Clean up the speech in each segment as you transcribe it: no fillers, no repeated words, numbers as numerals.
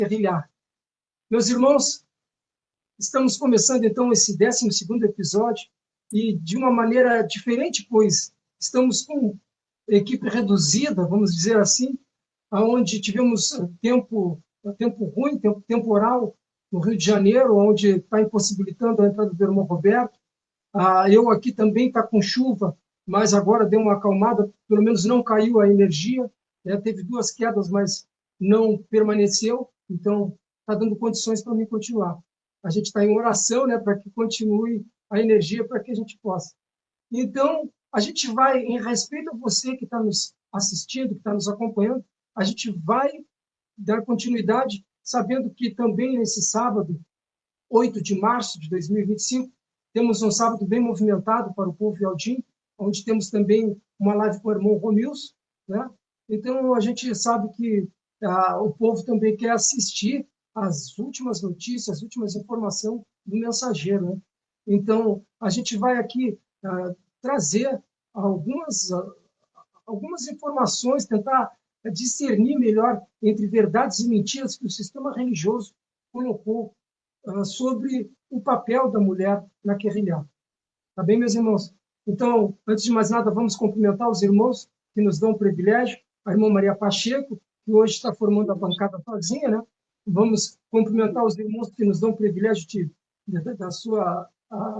guerrilhar. Meus irmãos, estamos começando então esse 12º episódio e de uma maneira diferente, pois estamos com equipe reduzida, vamos dizer assim, onde tivemos tempo ruim, tempo temporal no Rio de Janeiro, onde está impossibilitando a entrada do irmão Roberto. Eu aqui também está com chuva, mas agora deu uma acalmada, pelo menos não caiu a energia, né? Teve 2 quedas, mas não permaneceu, então está dando condições para mim continuar. A gente está em oração, né, para que continue a energia, para que a gente possa. Então, a gente vai, em respeito a você que está nos assistindo, que está nos acompanhando, a gente vai dar continuidade, sabendo que também nesse sábado, 8 de março de 2025, temos um sábado bem movimentado para o povo Yaldim, onde temos também uma live com o irmão Romilson, né? Então, a gente sabe que o povo também quer assistir às últimas notícias, às últimas informações do mensageiro, né? Então, a gente vai aqui trazer algumas informações, tentar discernir melhor entre verdades e mentiras que o sistema religioso colocou sobre o papel da mulher na guerrilha. Tá bem, meus irmãos? Então, antes de mais nada, vamos cumprimentar os irmãos que nos dão o privilégio, a irmã Maria Pacheco, que hoje está formando a bancada sozinha, né? Vamos cumprimentar os irmãos que nos dão o privilégio da sua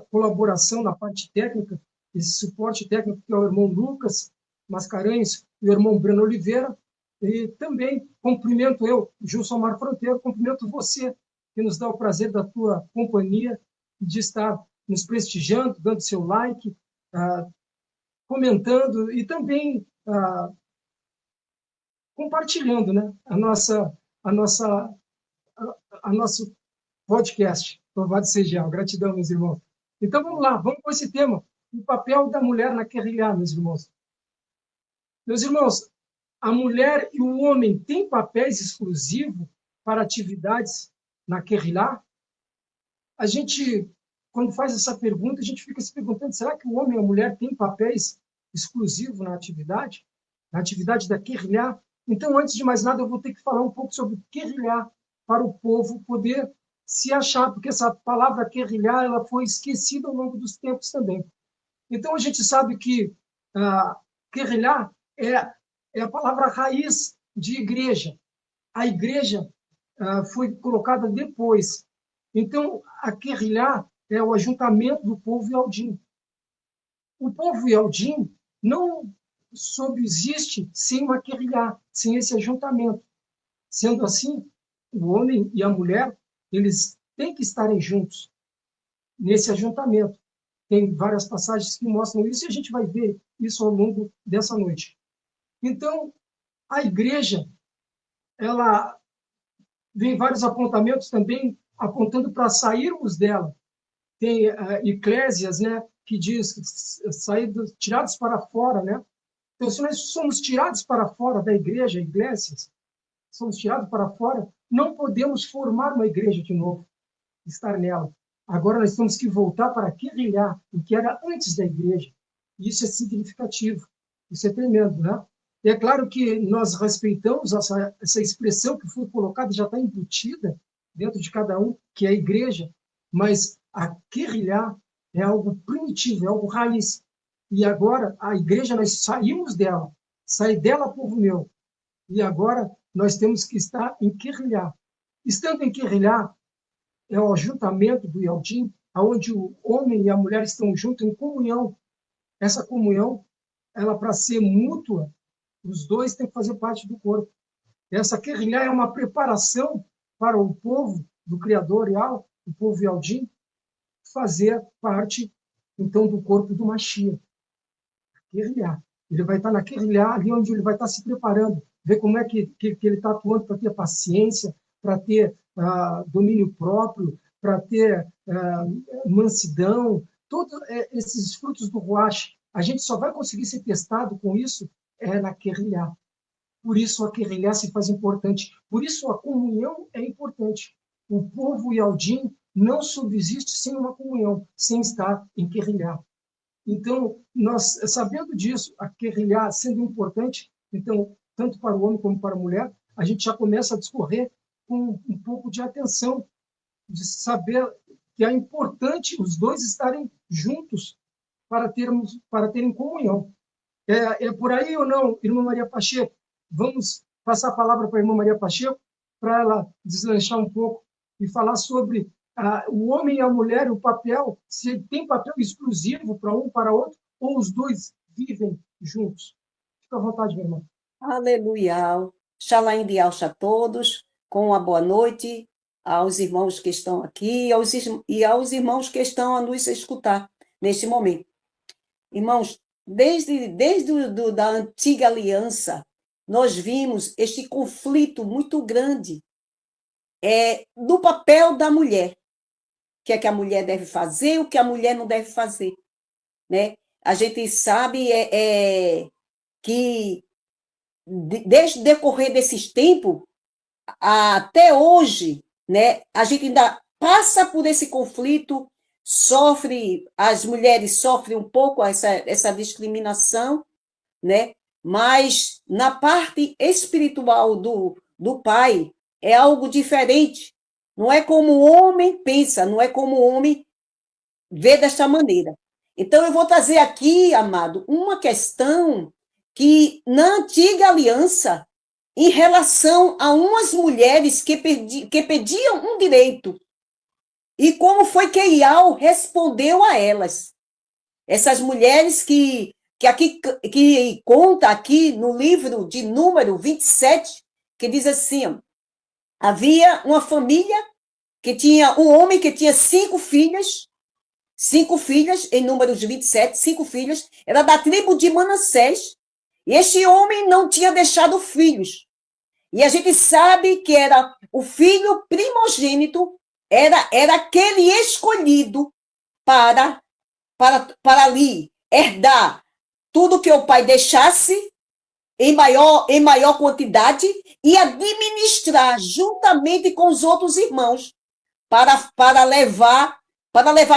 colaboração na parte técnica, esse suporte técnico, que é o irmão Lucas Mascarenhas e o irmão Breno Oliveira. E também cumprimento eu, Gilson Mar Fronteiro, cumprimento você, que nos dá o prazer da tua companhia, de estar nos prestigiando, dando seu like, comentando e também compartilhando, né, a nosso podcast. Louvado seja, gratidão, meus irmãos. Então vamos lá, vamos com esse tema, o papel da mulher na guerrilha, meus irmãos. Meus irmãos, a mulher e o homem têm papéis exclusivos para atividades na guerrilha? A gente, quando faz essa pergunta, a gente fica se perguntando, será que o homem e a mulher têm papéis exclusivos na atividade da guerrilha? Então, antes de mais nada, eu vou ter que falar um pouco sobre guerrilha para o povo poder se achar, porque essa palavra guerrilha ela foi esquecida ao longo dos tempos também. Então, a gente sabe que guerrilha é a palavra raiz de igreja. A igreja foi colocada depois. Então, a guerrilha é o ajuntamento do povo Yaldim. O povo Yaldim não subsiste sem uma guerrilha, sem esse ajuntamento. Sendo assim, o homem e a mulher, eles têm que estarem juntos nesse ajuntamento. Tem várias passagens que mostram isso e a gente vai ver isso ao longo dessa noite. Então, a igreja, ela vem vários apontamentos também apontando para sairmos dela. Tem Eclésias, né, que diz tirados para fora, né? Então, se nós somos tirados para fora da igreja, Eclésias, somos tirados para fora, não podemos formar uma igreja de novo, estar nela. Agora nós temos que voltar para guerrilhar o que era antes da igreja. Isso é significativo, isso é tremendo, né? E é claro que nós respeitamos essa expressão que foi colocada, já está embutida dentro de cada um, que é a igreja, mas a guerrilhar é algo primitivo, é algo raiz. E agora a igreja, nós saímos dela, sai dela, povo meu, e agora nós temos que estar em guerrilhar. Estando em guerrilhar, é o ajuntamento do Yaldim, onde o homem e a mulher estão juntos em comunhão. Essa comunhão, ela para ser mútua, os dois têm que fazer parte do corpo. Essa guerrilha é uma preparação para o povo do Criador Yal, o povo Yaldim, fazer parte, então, do corpo do Mashiach. Guerrilhar. Ele vai estar na guerrilha, ali onde ele vai estar se preparando, ver como é que ele está atuando para ter paciência, para ter domínio próprio, para ter mansidão, todos esses frutos do Ruach. A gente só vai conseguir ser testado com isso na guerrilha. Por isso a guerrilha se faz importante. Por isso a comunhão é importante. O povo Yaldim não subsiste sem uma comunhão, sem estar em guerrilha. Então, nós, sabendo disso, a guerrilha sendo importante, então, tanto para o homem como para a mulher, a gente já começa a discorrer com um pouco de atenção, de saber que é importante os dois estarem juntos para terem comunhão. É por aí ou não, irmã Maria Pacheco? Vamos passar a palavra para a irmã Maria Pacheco, para ela deslanchar um pouco e falar sobre o homem e a mulher, o papel, se tem papel exclusivo para um, para outro, ou os dois vivem juntos. Fica à vontade, minha irmã. Aleluia. Shalom de Alcha a todos, com uma boa noite aos irmãos que estão aqui e aos irmãos que estão a nos escutar neste momento. Irmãos, desde da antiga aliança, nós vimos este conflito muito grande do papel da mulher. O que é que a mulher deve fazer, o que a mulher não deve fazer. Né? A gente sabe que desde o decorrer desses tempos, até hoje, né, a gente ainda passa por esse conflito, as mulheres sofrem um pouco essa discriminação, né? Mas na parte espiritual do pai é algo diferente. Não é como o homem pensa, não é como o homem vê desta maneira. Então, eu vou trazer aqui, amado, uma questão que, na antiga aliança, em relação a umas mulheres que pediam um direito, e como foi que Ial respondeu a elas. Essas mulheres que conta aqui no livro de número 27, que diz assim, havia uma família que tinha um homem que tinha 5 filhas, em Números 27, 5 filhas, era da tribo de Manassés, e este homem não tinha deixado filhos. E a gente sabe que era o filho primogênito, era aquele escolhido para ali herdar tudo que o pai deixasse em maior quantidade e administrar juntamente com os outros irmãos para levar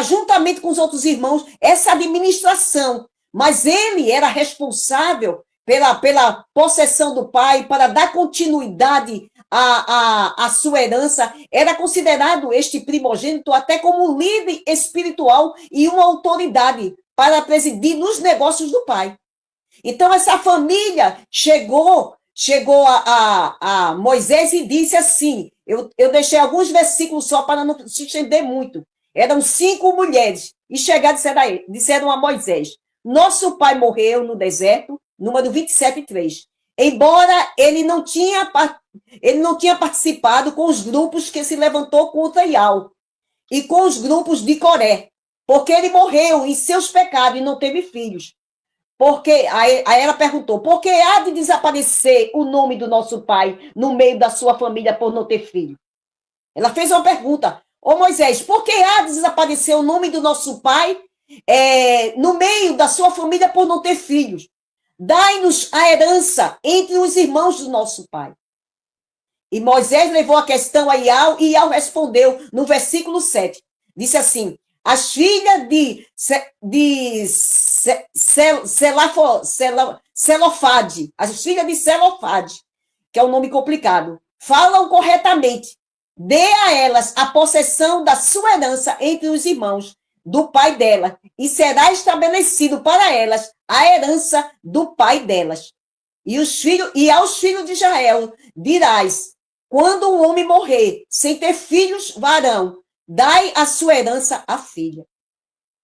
juntamente com os outros irmãos essa administração. Mas ele era responsável pela possessão do pai, para dar continuidade à sua herança. Era considerado este primogênito até como líder espiritual e uma autoridade para presidir nos negócios do pai. Então, essa família chegou a Moisés e disse assim, eu deixei alguns versículos só para não se estender muito. Eram 5 mulheres, e chegaram e disseram a Moisés, nosso pai morreu no deserto, número 27:3. Embora ele não tinha participado com os grupos que se levantou contra Ial, e com os grupos de Coré, porque ele morreu em seus pecados e não teve filhos. Porque aí ela perguntou, por que há de desaparecer o nome do nosso pai no meio da sua família por não ter filho? Ela fez uma pergunta, Moisés, por que há de desaparecer o nome do nosso pai no meio da sua família por não ter filhos? Dai-nos a herança entre os irmãos do nosso pai. E Moisés levou a questão a Ial, e Ial respondeu no versículo 7. Disse assim, as filhas de Zelofade, as filhas de Zelofade, que é um nome complicado, falam corretamente. Dê a elas a possessão da sua herança entre os irmãos do pai dela, e será estabelecido para elas a herança do pai delas. E aos filhos de Israel dirás, quando um homem morrer sem ter filhos varão, dai a sua herança à filha.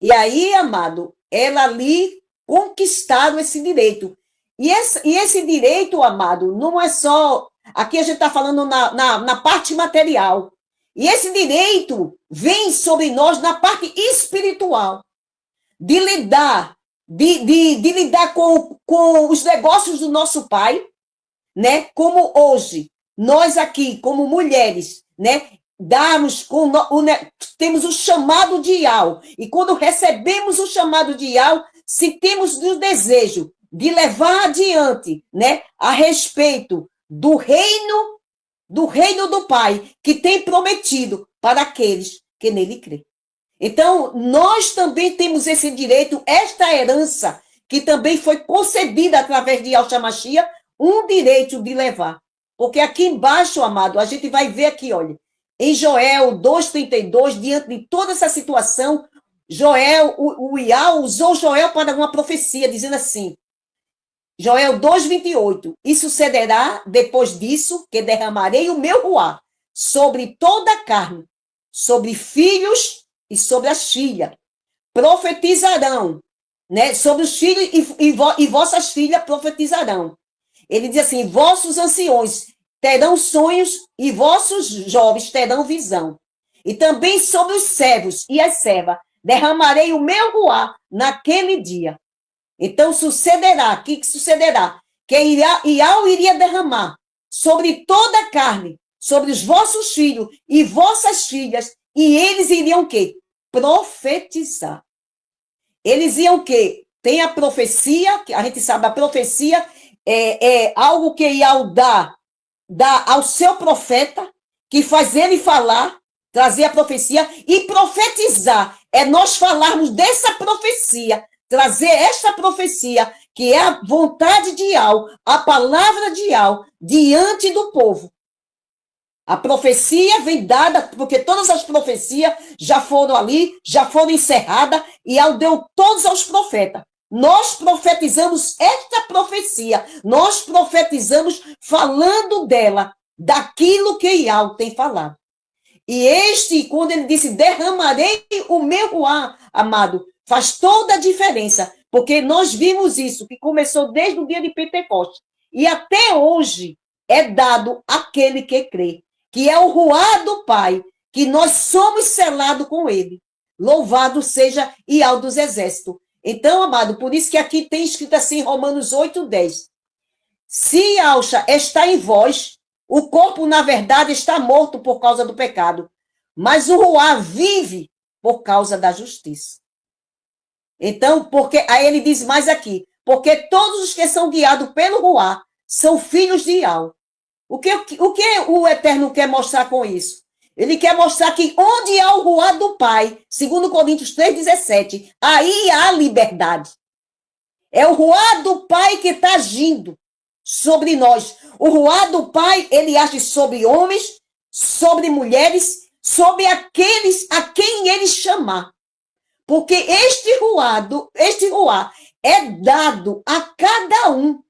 E aí, amado, ela ali conquistaram esse direito. E esse direito, amado, não é só... Aqui a gente está falando na parte material. E esse direito vem sobre nós na parte espiritual. De lidar com os negócios do nosso pai, né? Como hoje, nós aqui, como mulheres, né? Temos o chamado de Ial. E quando recebemos o chamado de Ial, se temos o desejo de levar adiante, né? A respeito do reino do Pai, que tem prometido para aqueles que nele crêem. Então, nós também temos esse direito, esta herança, que também foi concedida através de Yahshua Mashiach, um direito de levar Porque aqui embaixo, amado, a gente vai ver aqui, olha, em Joel 2,32, diante de toda essa situação, Joel, o Iau usou Joel para uma profecia, dizendo assim, Joel 2,28, e sucederá depois disso que derramarei o meu ruá sobre toda a carne, sobre filhos e sobre as filhas. Profetizarão, né? Sobre os filhos e vossas filhas profetizarão. Ele diz assim, vossos anciões terão sonhos e vossos jovens terão visão. E também sobre os servos e as servas derramarei o meu ruá naquele dia. Então sucederá, o que sucederá? Que Iau iria derramar sobre toda a carne, sobre os vossos filhos e vossas filhas, e eles iriam o quê? Profetizar. Eles iam o quê? Tem a profecia, que a gente sabe, a profecia é algo que Iau dá ao seu profeta, que faz ele falar, trazer a profecia, e profetizar é nós falarmos dessa profecia, trazer esta profecia, que é a vontade de Iau, a palavra de Iau, diante do povo. A profecia vem dada, porque todas as profecias já foram ali, já foram encerradas, e Iau deu todos aos profetas. Nós profetizamos esta profecia, nós profetizamos falando dela, daquilo que Iau tem falado. E quando ele disse, derramarei o meu ruá, amado, faz toda a diferença, porque nós vimos isso, que começou desde o dia de Pentecostes, e até hoje é dado àquele que crê, que é o ruá do Pai, que nós somos selados com ele. Louvado seja Iau dos Exércitos. Então, amado, por isso que aqui tem escrito assim, Romanos 8:10. Se Alcha está em vós, o corpo, na verdade, está morto por causa do pecado, mas o ruá vive por causa da justiça. Então, porque aí ele diz mais aqui, porque todos os que são guiados pelo ruá são filhos de Iau. O que o Eterno quer mostrar com isso? Ele quer mostrar que onde há o ruá do Pai, segundo Coríntios 3,17, aí há liberdade. É o ruá do Pai que está agindo sobre nós. O ruá do Pai, ele age sobre homens, sobre mulheres, sobre aqueles a quem ele chamar. Porque este ruá é dado a cada um,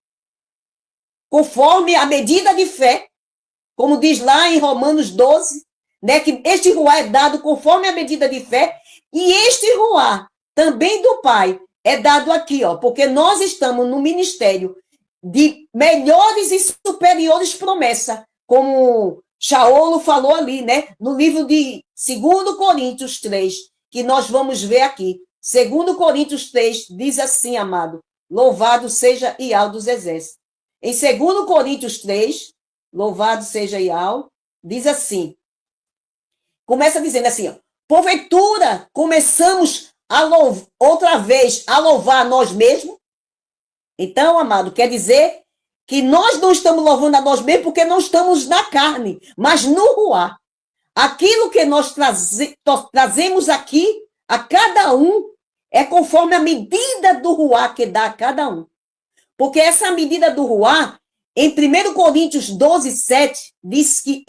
conforme a medida de fé, como diz lá em Romanos 12, né, que este ruá é dado conforme a medida de fé, e este ruá também do Pai é dado aqui, ó, porque nós estamos no ministério de melhores e superiores promessas, como Shaolo falou ali, né, no livro de 2 Coríntios 3, que nós vamos ver aqui. 2 Coríntios 3 diz assim, amado, louvado seja Iau dos Exércitos. Em 2 Coríntios 3, louvado seja Iau, diz assim, começa dizendo assim, ó, porventura começamos outra vez a louvar a nós mesmos? Então, amado, quer dizer que nós não estamos louvando a nós mesmos porque não estamos na carne, mas no ruá. Aquilo que nós trazemos aqui a cada um é conforme a medida do ruá que dá a cada um. Porque essa medida do ruá, em 1 Coríntios 12:7, diz que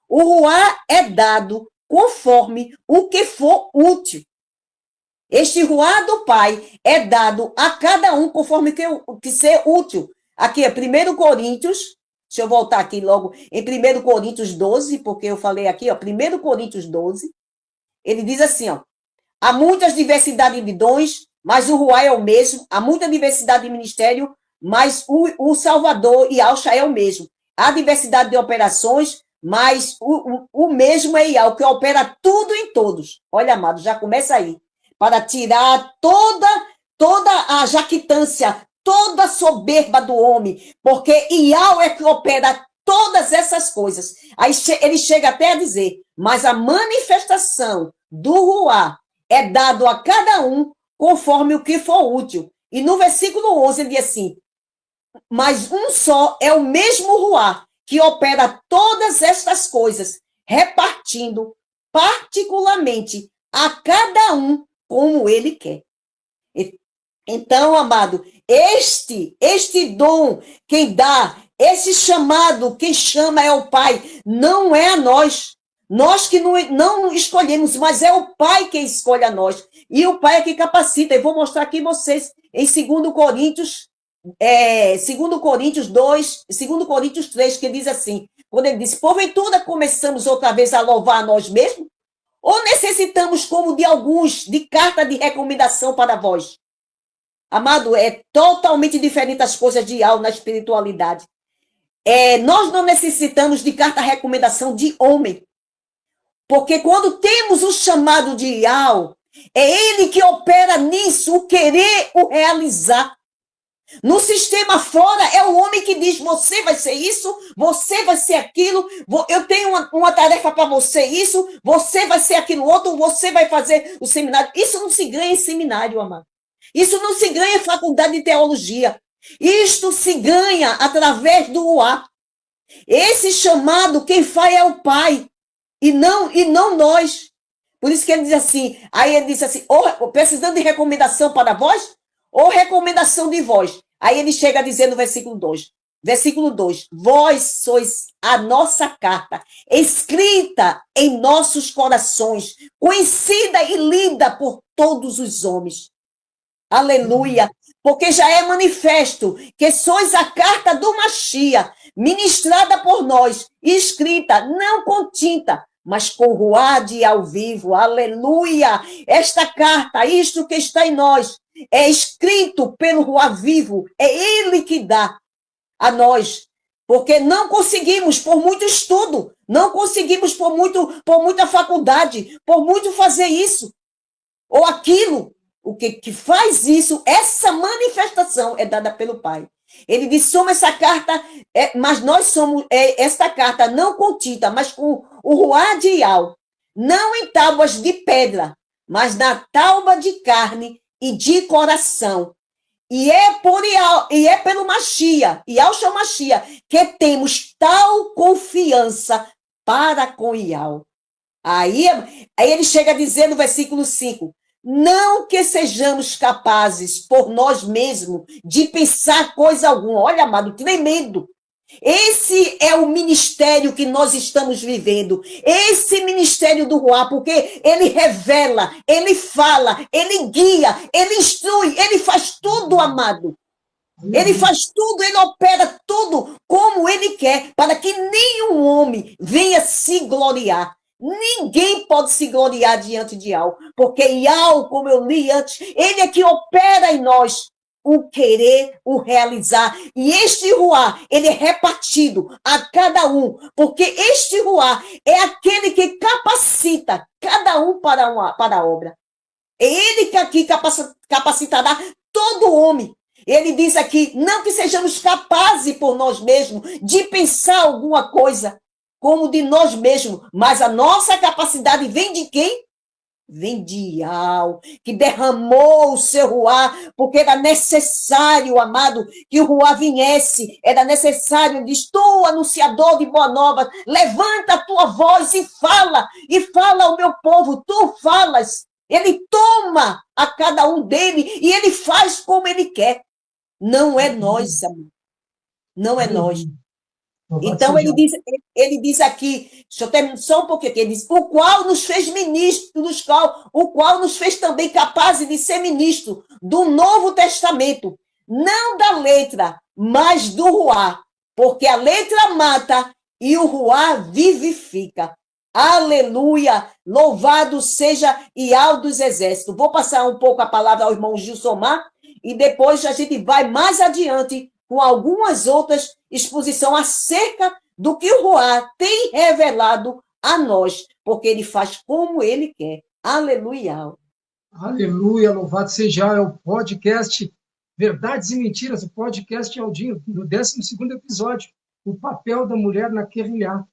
o ruá é dado conforme o que for útil. Este ruá do Pai é dado a cada um conforme o que ser útil. Aqui é 1 Coríntios, deixa eu voltar aqui logo, em 1 Coríntios 12, porque eu falei aqui, ó, 1 Coríntios 12, ele diz assim, ó, há muitas diversidades de dons, mas o ruá é o mesmo, há muita diversidade de ministério, mas o Salvador e Alcha é o mesmo. Há diversidade de operações, mas o mesmo é Iau, que opera tudo em todos. Olha, amado, já começa aí. Para tirar toda a jactância, toda a soberba do homem, porque Iau é que opera todas essas coisas. Aí ele chega até a dizer, mas a manifestação do ruá é dado a cada um conforme o que for útil. E no versículo 11 ele diz assim, mas um só é o mesmo ruá que opera todas estas coisas, repartindo particularmente a cada um como ele quer. Então, amado, este dom, quem dá, esse chamado, quem chama é o Pai, não é a nós. Nós que não escolhemos, mas é o Pai que escolhe a nós. E o Pai é que capacita. Eu vou mostrar aqui vocês em 2 Coríntios, 2 Coríntios 2, 2 Coríntios 3, que diz assim, quando ele diz, porventura começamos outra vez a louvar a nós mesmos? Ou necessitamos, como de alguns, de carta de recomendação para vós? Amado, é totalmente diferente as coisas de algo na espiritualidade. Nós não necessitamos de carta de recomendação de homem. Porque quando temos o chamado de Ial, é ele que opera nisso, o querer, o realizar. No sistema fora, é o homem que diz, você vai ser isso, você vai ser aquilo, eu tenho uma tarefa para você, isso, você vai ser aquilo outro, você vai fazer o seminário. Isso não se ganha em seminário, amado. Isso não se ganha em faculdade de teologia. Isto se ganha através do UA. Esse chamado, quem faz é o Pai, e não nós. Por isso que ele diz assim, aí ele diz assim, precisando de recomendação para vós, ou recomendação de vós. Aí ele chega a dizer no versículo 2, vós sois a nossa carta, escrita em nossos corações, conhecida e lida por todos os homens. Aleluia! Porque já é manifesto que sois a carta do Machia, ministrada por nós, e escrita, não com tinta, mas com ruade ao vivo. Aleluia! Esta carta, isto que está em nós, é escrito pelo ruá vivo, é ele que dá a nós. Porque não conseguimos, por muito estudo, não conseguimos por muita faculdade, por muito fazer isso ou aquilo. O que faz isso, essa manifestação é dada pelo Pai. Ele diz, somos essa carta, mas nós somos esta carta não com tinta, mas com o ruá de Ial, não em tábuas de pedra, mas na tábua de carne e de coração. E é pelo Machia, Ial chama Machia, que temos tal confiança para com Ial. Aí ele chega a dizer no versículo 5, não que sejamos capazes, por nós mesmos, de pensar coisa alguma. Olha, amado, tremendo. Esse é o ministério que nós estamos vivendo. Esse ministério do Ruá, porque ele revela, ele fala, ele guia, ele instrui, ele faz tudo, amado. Ele faz tudo, ele opera tudo como ele quer, para que nenhum homem venha se gloriar. Ninguém pode se gloriar diante de Ial, porque Ial, como eu li antes, ele é que opera em nós o querer, o realizar. E este ruá, ele é repartido a cada um, porque este ruá é aquele que capacita cada um para a obra. É ele que aqui capacitará todo homem. Ele diz aqui, não que sejamos capazes por nós mesmos de pensar alguma coisa, como de nós mesmos, mas a nossa capacidade vem de quem? Vem de Ial, que derramou o seu ruá, porque era necessário, amado, que o ruá viesse, era necessário, diz, tu, anunciador de boa nova, levanta a tua voz e fala ao meu povo, tu falas, ele toma a cada um dele e ele faz como ele quer. Não é nós, amado, não é nós. Então, ele diz aqui, deixa eu terminar só um pouquinho aqui, ele diz, o qual nos fez ministros, o qual nos fez também capazes de ser ministro do Novo Testamento, não da letra, mas do ruá, porque a letra mata e o ruá vivifica. Aleluia! Louvado seja Ial dos Exércitos. Vou passar um pouco a palavra ao irmão Gilsomar e depois a gente vai mais adiante com algumas outras exposições acerca do que o Ruá tem revelado a nós, porque ele faz como ele quer. Aleluia! Aleluia, louvado seja é o podcast Verdades e Mentiras, o podcast Aldinho, no 12º episódio, o papel da mulher na guerrilha.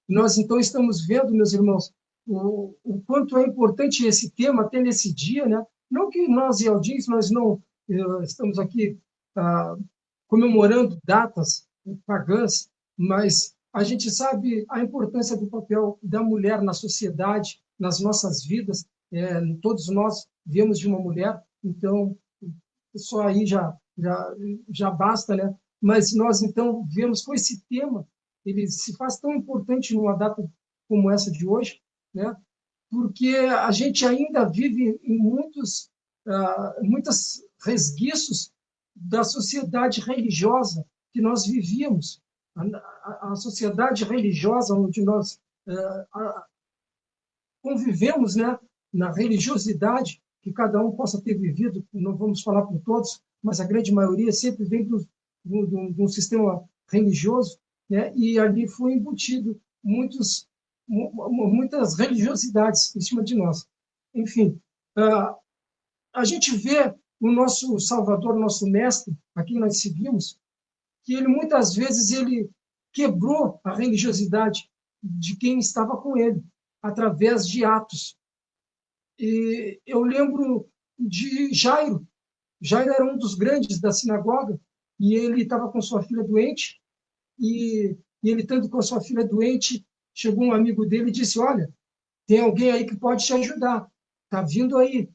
Nós, então, estamos vendo, meus irmãos, o quanto é importante esse tema até nesse dia, né? Não que nós e Aldins, nós não estamos aqui comemorando datas pagãs, mas a gente sabe a importância do papel da mulher na sociedade, nas nossas vidas. Todos nós viemos de uma mulher, então só aí já basta, né? Mas nós, então, vemos com esse tema, ele se faz tão importante numa data como essa de hoje, né? Porque a gente ainda vive em muitos resquícios da sociedade religiosa que nós vivíamos. A sociedade religiosa onde nós convivemos, né, na religiosidade, que cada um possa ter vivido, não vamos falar por todos, mas a grande maioria sempre vem de um sistema religioso, né, e ali foi embutido muitas religiosidades em cima de nós. Enfim, a gente vê o nosso Salvador, nosso Mestre, a quem nós seguimos, que ele muitas vezes ele quebrou a religiosidade de quem estava com ele, através de atos. E eu lembro de Jairo. Jairo era um dos grandes da sinagoga, e ele estava com sua filha doente, e ele estando com sua filha doente, chegou um amigo dele e disse, olha, tem alguém aí que pode te ajudar, está vindo aí,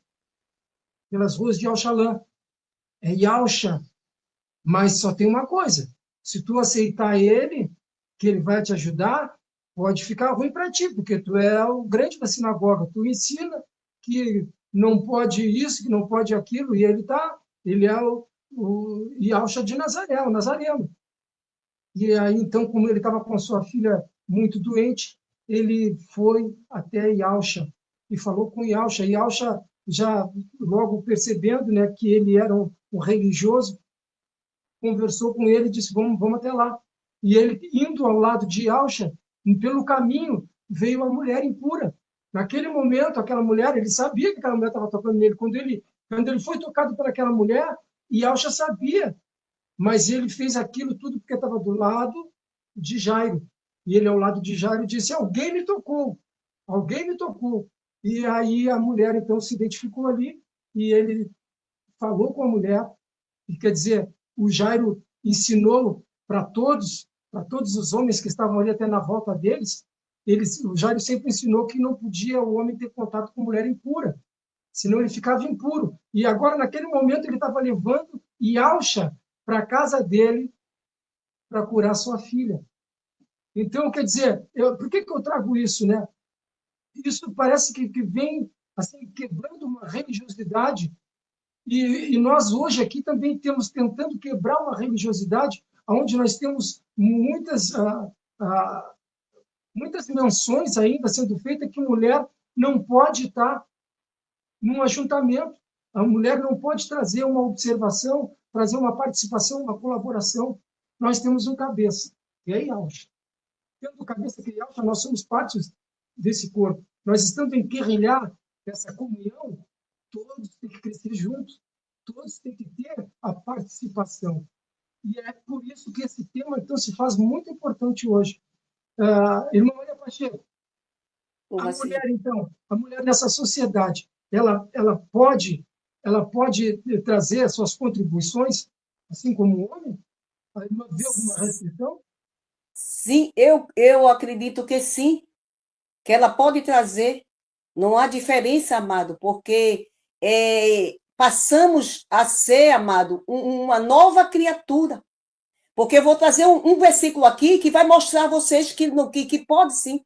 pelas ruas de Alxalã. É Yalxa, mas só tem uma coisa, se tu aceitar ele, que ele vai te ajudar, pode ficar ruim para ti, porque tu é o grande da sinagoga, tu ensina que não pode isso, que não pode aquilo, e ele é o Yalxa de Nazaré, o nazareno. E aí, então, como ele estava com a sua filha muito doente, ele foi até Yalxa e falou com Yalxa. E Yalxa, já logo percebendo, né, que ele era um religioso, conversou com ele e disse, vamos até lá. E ele, indo ao lado de Yalxa, pelo caminho, veio a mulher impura. Naquele momento, aquela mulher, ele sabia que aquela mulher estava tocando nele. Quando ele foi tocado por aquela mulher, Yalxa sabia, mas ele fez aquilo tudo porque estava do lado de Jairo. E ele, ao lado de Jairo, disse, alguém me tocou, alguém me tocou. E aí a mulher, então, se identificou ali, e ele falou com a mulher, e quer dizer, o Jairo ensinou para todos os homens que estavam ali até na volta deles, o Jairo sempre ensinou que não podia o homem ter contato com mulher impura, senão ele ficava impuro. E agora, naquele momento, ele estava levando Yalxa para a casa dele para curar sua filha. Então, quer dizer, por que eu trago isso, né? Isso parece que vem assim, quebrando uma religiosidade, e nós hoje aqui também temos tentando quebrar uma religiosidade onde nós temos muitas menções ainda sendo feitas que mulher não pode estar num ajuntamento, a mulher não pode trazer uma observação, trazer uma participação, uma colaboração. Nós temos um cabeça, que é Yalxa. Tendo cabeça que é Yalxa, nós somos partes desse corpo. Nós estamos em guerrilhar essa comunhão, todos têm que crescer juntos, todos têm que ter a participação. E é por isso que esse tema, então, se faz muito importante hoje. Irmã Maria Pacheco, a mulher, então, a mulher nessa sociedade, ela pode trazer as suas contribuições, assim como o homem? Vê alguma restrição? Sim, eu acredito que sim, que ela pode trazer. Não há diferença, amado, porque passamos a ser, amado, uma nova criatura. Porque eu vou trazer um versículo aqui que vai mostrar a vocês que pode sim.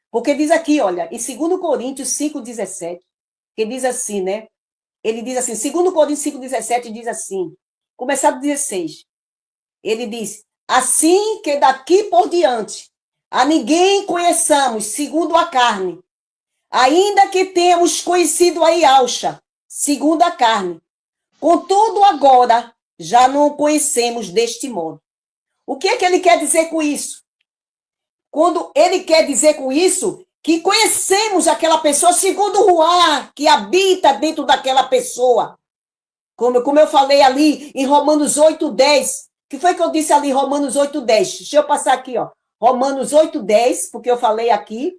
Porque diz aqui, olha, em 2 Coríntios 5,17, que diz assim, né? Ele diz assim, 2 Coríntios 5,17 diz assim, começar do 16. Ele diz, assim que daqui por diante a ninguém conheçamos segundo a carne, ainda que tenhamos conhecido a Yalxa, segundo a carne. Contudo, agora já não o conhecemos deste modo. O que é que ele quer dizer com isso? Quando ele quer dizer com isso que conhecemos aquela pessoa segundo o ruá que habita dentro daquela pessoa. Como eu falei ali em Romanos 8:10. Que foi que eu disse ali em Romanos 8:10? Deixa eu passar aqui, ó. Romanos 8:10, porque eu falei aqui.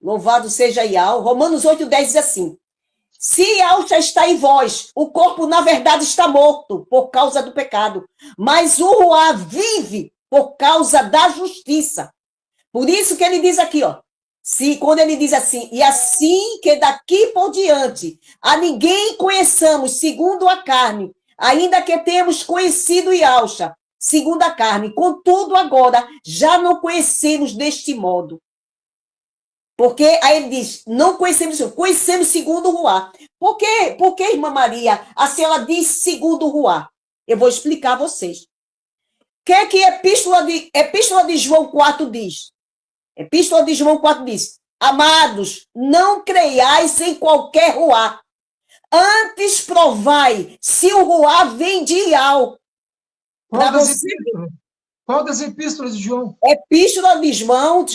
Louvado seja Yahweh. Romanos 8:10 diz assim: se Yalxa está em vós, o corpo na verdade está morto por causa do pecado, mas o ruá vive por causa da justiça. Por isso que ele diz aqui, ó, quando ele diz assim, e assim que daqui por diante a ninguém conheçamos segundo a carne, ainda que temos conhecido Yahshua, segundo a carne, contudo agora já não conhecemos deste modo. Porque aí ele diz, não conhecemos, conhecemos segundo o Ruá. Por quê, irmã Maria, a senhora diz segundo o Ruá? Eu vou explicar a vocês. O que é que Epístola de João 4 diz? Epístola de João 4 diz, amados, não creiais em qualquer Ruá. Antes provai se o Ruá vem de Ial. Qual das epístolas de João? Epístola de João,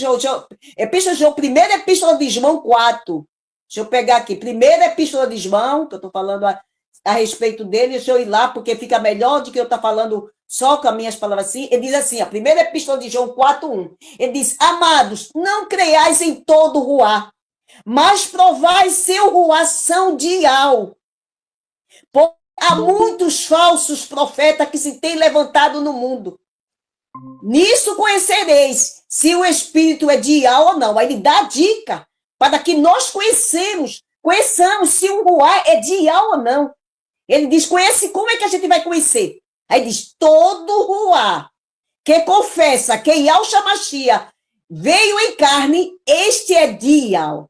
Epístola de João, primeira Epístola de João 4. Deixa eu pegar aqui. Primeira Epístola de João, que eu estou falando a respeito dele, deixa eu ir lá, porque fica melhor do que eu estar falando só com as minhas palavras assim. Ele diz assim, a primeira Epístola de João 4:1. Ele diz, amados, não creiais em todo Ruá, mas provai se o Ruá são de Ial. Porque há muitos falsos profetas que se têm levantado no mundo. Nisso conhecereis se o Espírito é de Ial ou não. Aí ele dá a dica para que nós conheçamos se o Ruá é de Ial ou não. Ele diz, conhece, como é que a gente vai conhecer? Aí diz, todo Ruá que confessa que Yahshua Mashiach veio em carne, este é de Ial.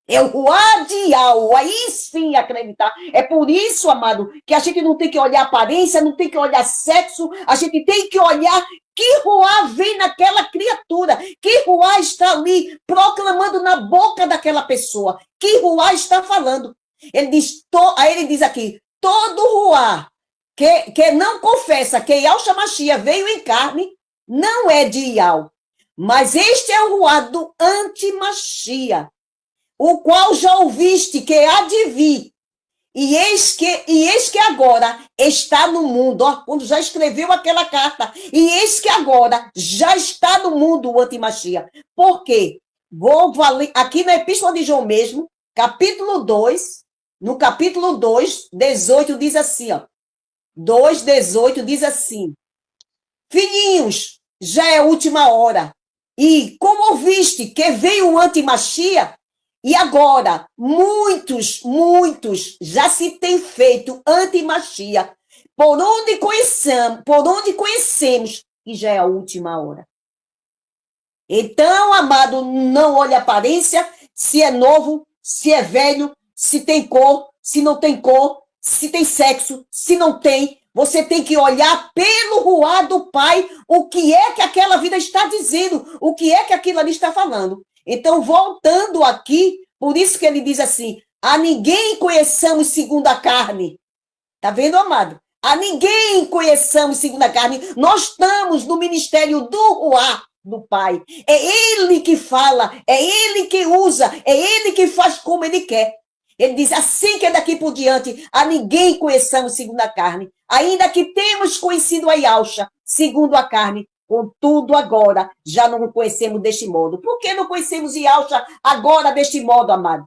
É o Ruá de Ial, aí sim acreditar. É por isso, amado, que a gente não tem que olhar aparência, não tem que olhar sexo, a gente tem que olhar que Ruá vem naquela criatura, que Ruá está ali proclamando na boca daquela pessoa, que Ruá está falando. Ele diz, aí ele diz aqui, todo Ruá que não confessa que Yahshua Mashiach veio em carne, não é de Ial. Mas este é o Ruá do anti-Mashiach, o qual já ouviste que há de vir, e eis que agora está no mundo, ó, quando já escreveu aquela carta, e eis que agora já está no mundo o anti-Mashiach. Por quê? Vou valer, aqui na Epístola de João mesmo, capítulo 2, no capítulo 2, 18, diz assim, ó, 2:18 diz assim, filhinhos, já é a última hora, e como ouviste que veio o anti-Mashiach, e agora, muitos já se têm feito anti-Mashiach, por onde conhecemos que já é a última hora. Então, amado, não olhe a aparência, se é novo, se é velho, se tem cor, se não tem cor, se tem sexo, se não tem. Você tem que olhar pelo Ruá do Pai o que é que aquela vida está dizendo, o que é que aquilo ali está falando. Então, voltando aqui, por isso que ele diz assim, a ninguém conheçamos segundo a carne. Tá vendo, amado? A ninguém conheçamos segundo a carne. Nós estamos no ministério do Ruá do Pai. É ele que fala, é ele que usa, é ele que faz como ele quer. Ele diz, assim que daqui por diante, a ninguém conheçamos segundo a carne, ainda que temos conhecido a Yahshua segundo a carne, contudo agora já não o conhecemos deste modo. Por que não conhecemos Yahshua agora deste modo, amado?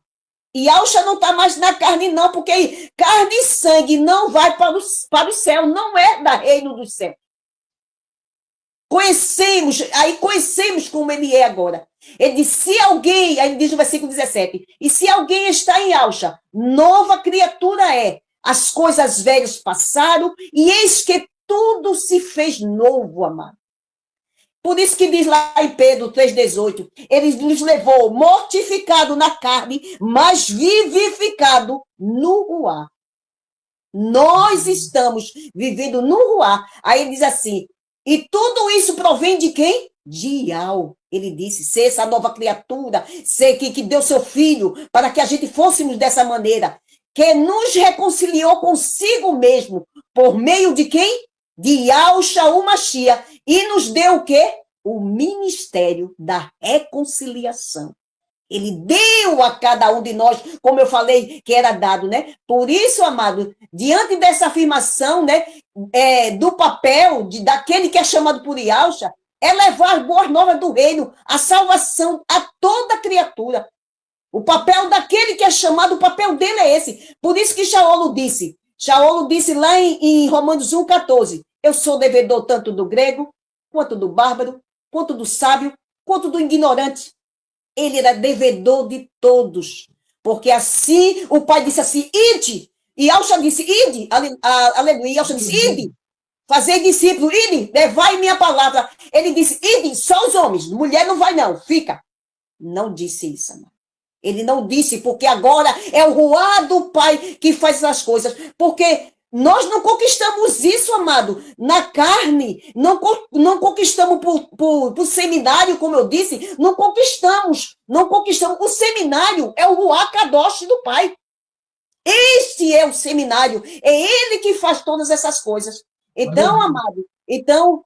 Yahshua não está mais na carne não, porque carne e sangue não vai para o céu, não é da reino do céu. Conhecemos como ele é agora. Ele diz, se alguém, aí ele diz no versículo 17, e se alguém está em Yahshua, nova criatura é. As coisas velhas passaram, e eis que tudo se fez novo, amado. Por isso que diz lá em Pedro 3:18, ele nos levou mortificado na carne, mas vivificado no Ruá. Nós estamos vivendo no Ruá. Aí ele diz assim, e tudo isso provém de quem? De Ial. Ele disse, ser essa nova criatura, ser que deu seu filho, para que a gente fôssemos dessa maneira, que nos reconciliou consigo mesmo, por meio de quem? De Yahshua o Mashiach, e nos deu o quê? O ministério da reconciliação. Ele deu a cada um de nós, como eu falei, que era dado, né? Por isso, amado, diante dessa afirmação, né, do papel daquele que é chamado por Yahshua, é levar boas novas do reino, a salvação a toda criatura. O papel daquele que é chamado, o papel dele é esse. Por isso que Shaolo disse lá em Romanos 1:14, eu sou devedor tanto do grego, quanto do bárbaro, quanto do sábio, quanto do ignorante. Ele era devedor de todos. Porque assim, o pai disse assim, ide, E Alcha disse, ide, aleluia, e Alcha disse, ide, fazer discípulo, ide, levai minha palavra. Ele disse, ide, só os homens, mulher não vai não, fica. Não disse isso, amado. Ele não disse, porque agora é o ruá do Pai que faz essas coisas. Porque nós não conquistamos isso, amado, na carne. Não conquistamos por seminário, como eu disse. Não conquistamos. O seminário é o ruá kadosh do Pai. Este é o seminário. É ele que faz todas essas coisas. Então, amado,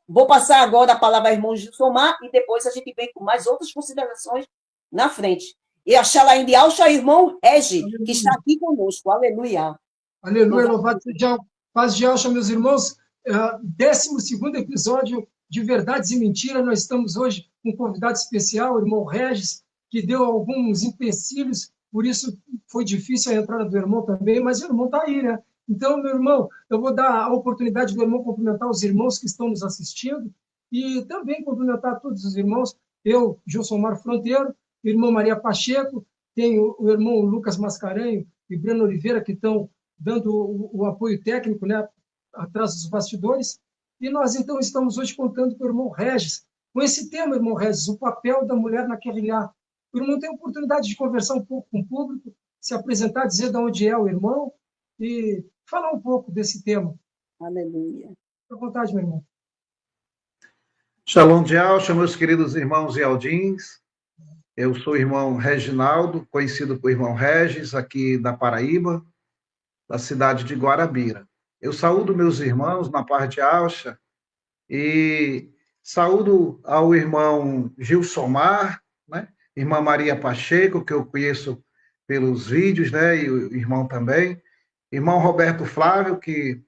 vou passar agora a palavra ao irmão Gilsomar e depois a gente vem com mais outras considerações na frente. E a Xalaim de Alcha, irmão Regi, que está aqui conosco. Aleluia. Aleluia, louvado seja paz de Alcha, meus irmãos. 12º episódio de Verdades e Mentiras. Nós estamos hoje com um convidado especial, o irmão Regis, que deu alguns empecilhos, por isso foi difícil a entrada do irmão também, mas o irmão está aí, né? Então, meu irmão, eu vou dar a oportunidade do irmão cumprimentar os irmãos que estão nos assistindo e também cumprimentar todos os irmãos. Eu, Gilsomar Fronteiro, irmã Maria Pacheco, tem o irmão Lucas Mascarenho e Breno Oliveira, que estão dando o apoio técnico, né, atrás dos bastidores. E nós, então, estamos hoje contando com o irmão Regis, com esse tema, irmão Regis, o papel da mulher na guerrilha. O irmão tem a oportunidade de conversar um pouco com o público, se apresentar, dizer de onde é o irmão e falar um pouco desse tema. Aleluia. Fique à vontade, meu irmão. Shalom de Alcha, meus queridos irmãos e aldins. Eu sou o irmão Reginaldo, conhecido por irmão Regis, aqui da Paraíba, da cidade de Guarabira. Eu saúdo meus irmãos na parte de Alcha e saúdo ao irmão Gilsomar, né? Irmã Maria Pacheco, que eu conheço pelos vídeos, né? E o irmão também. Irmão Roberto Flávio, que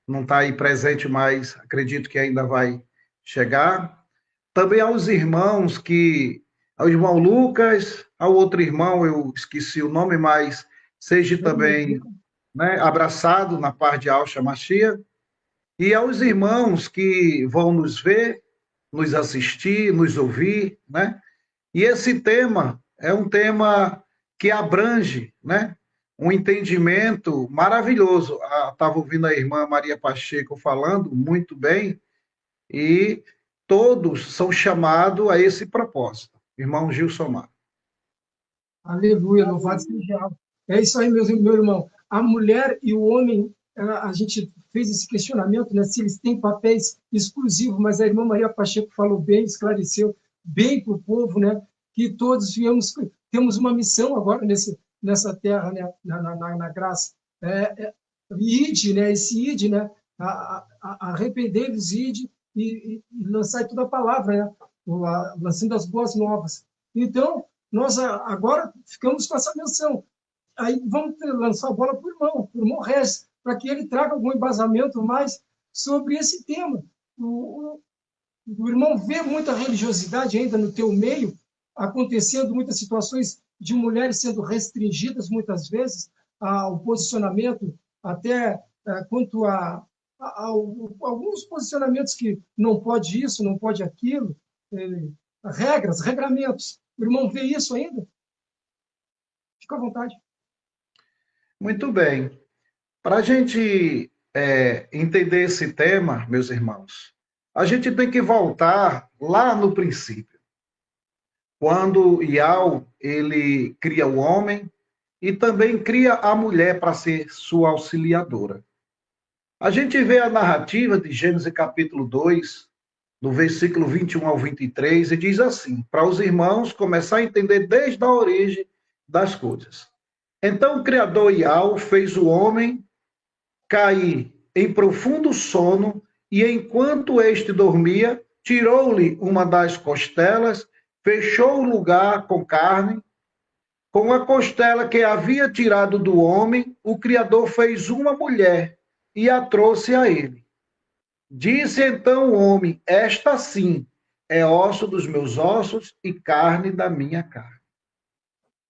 não está aí presente, mas acredito que ainda vai chegar. Também aos irmãos ao irmão Lucas, ao outro irmão, eu esqueci o nome, mas seja também, né, abraçado na parte de Alcha Machia, e aos irmãos que vão nos ver, nos assistir, nos ouvir, né? E esse tema é um tema que abrange, né, um entendimento maravilhoso. Estava ouvindo a irmã Maria Pacheco falando muito bem, e todos são chamados a esse propósito. Irmão Gilsomar. Aleluia, louvado seja. É isso aí, meu irmão. A mulher e o homem, a gente fez esse questionamento, né, se eles têm papéis exclusivos, mas a irmã Maria Pacheco falou bem, esclareceu bem para o povo, né, que todos temos uma missão agora nessa terra, né, na graça. Ide, né, esse ide, né, arrependei-vos, ide, e lançar toda a palavra, né, lançando as boas novas. Então, nós agora ficamos com essa menção. Aí vamos lançar a bola para o irmão Regis, para que ele traga algum embasamento mais sobre esse tema. O irmão vê muita religiosidade ainda no teu meio, acontecendo muitas situações de mulheres sendo restringidas, muitas vezes, ao posicionamento, até quanto a alguns posicionamentos que não pode isso, não pode aquilo, regramentos. O irmão vê isso ainda? Fica à vontade. Muito bem. Para a gente entender esse tema, meus irmãos, a gente tem que voltar lá no princípio. Quando Iau, ele cria o homem e também cria a mulher para ser sua auxiliadora. A gente vê a narrativa de Gênesis capítulo 2, do versículo 21 ao 23, e diz assim, para os irmãos começar a entender desde a origem das coisas. Então o Criador Iau fez o homem cair em profundo sono, e enquanto este dormia, tirou-lhe uma das costelas, fechou o lugar com carne. Com a costela que havia tirado do homem, o Criador fez uma mulher e a trouxe a ele. Disse então o homem, esta sim é osso dos meus ossos e carne da minha carne.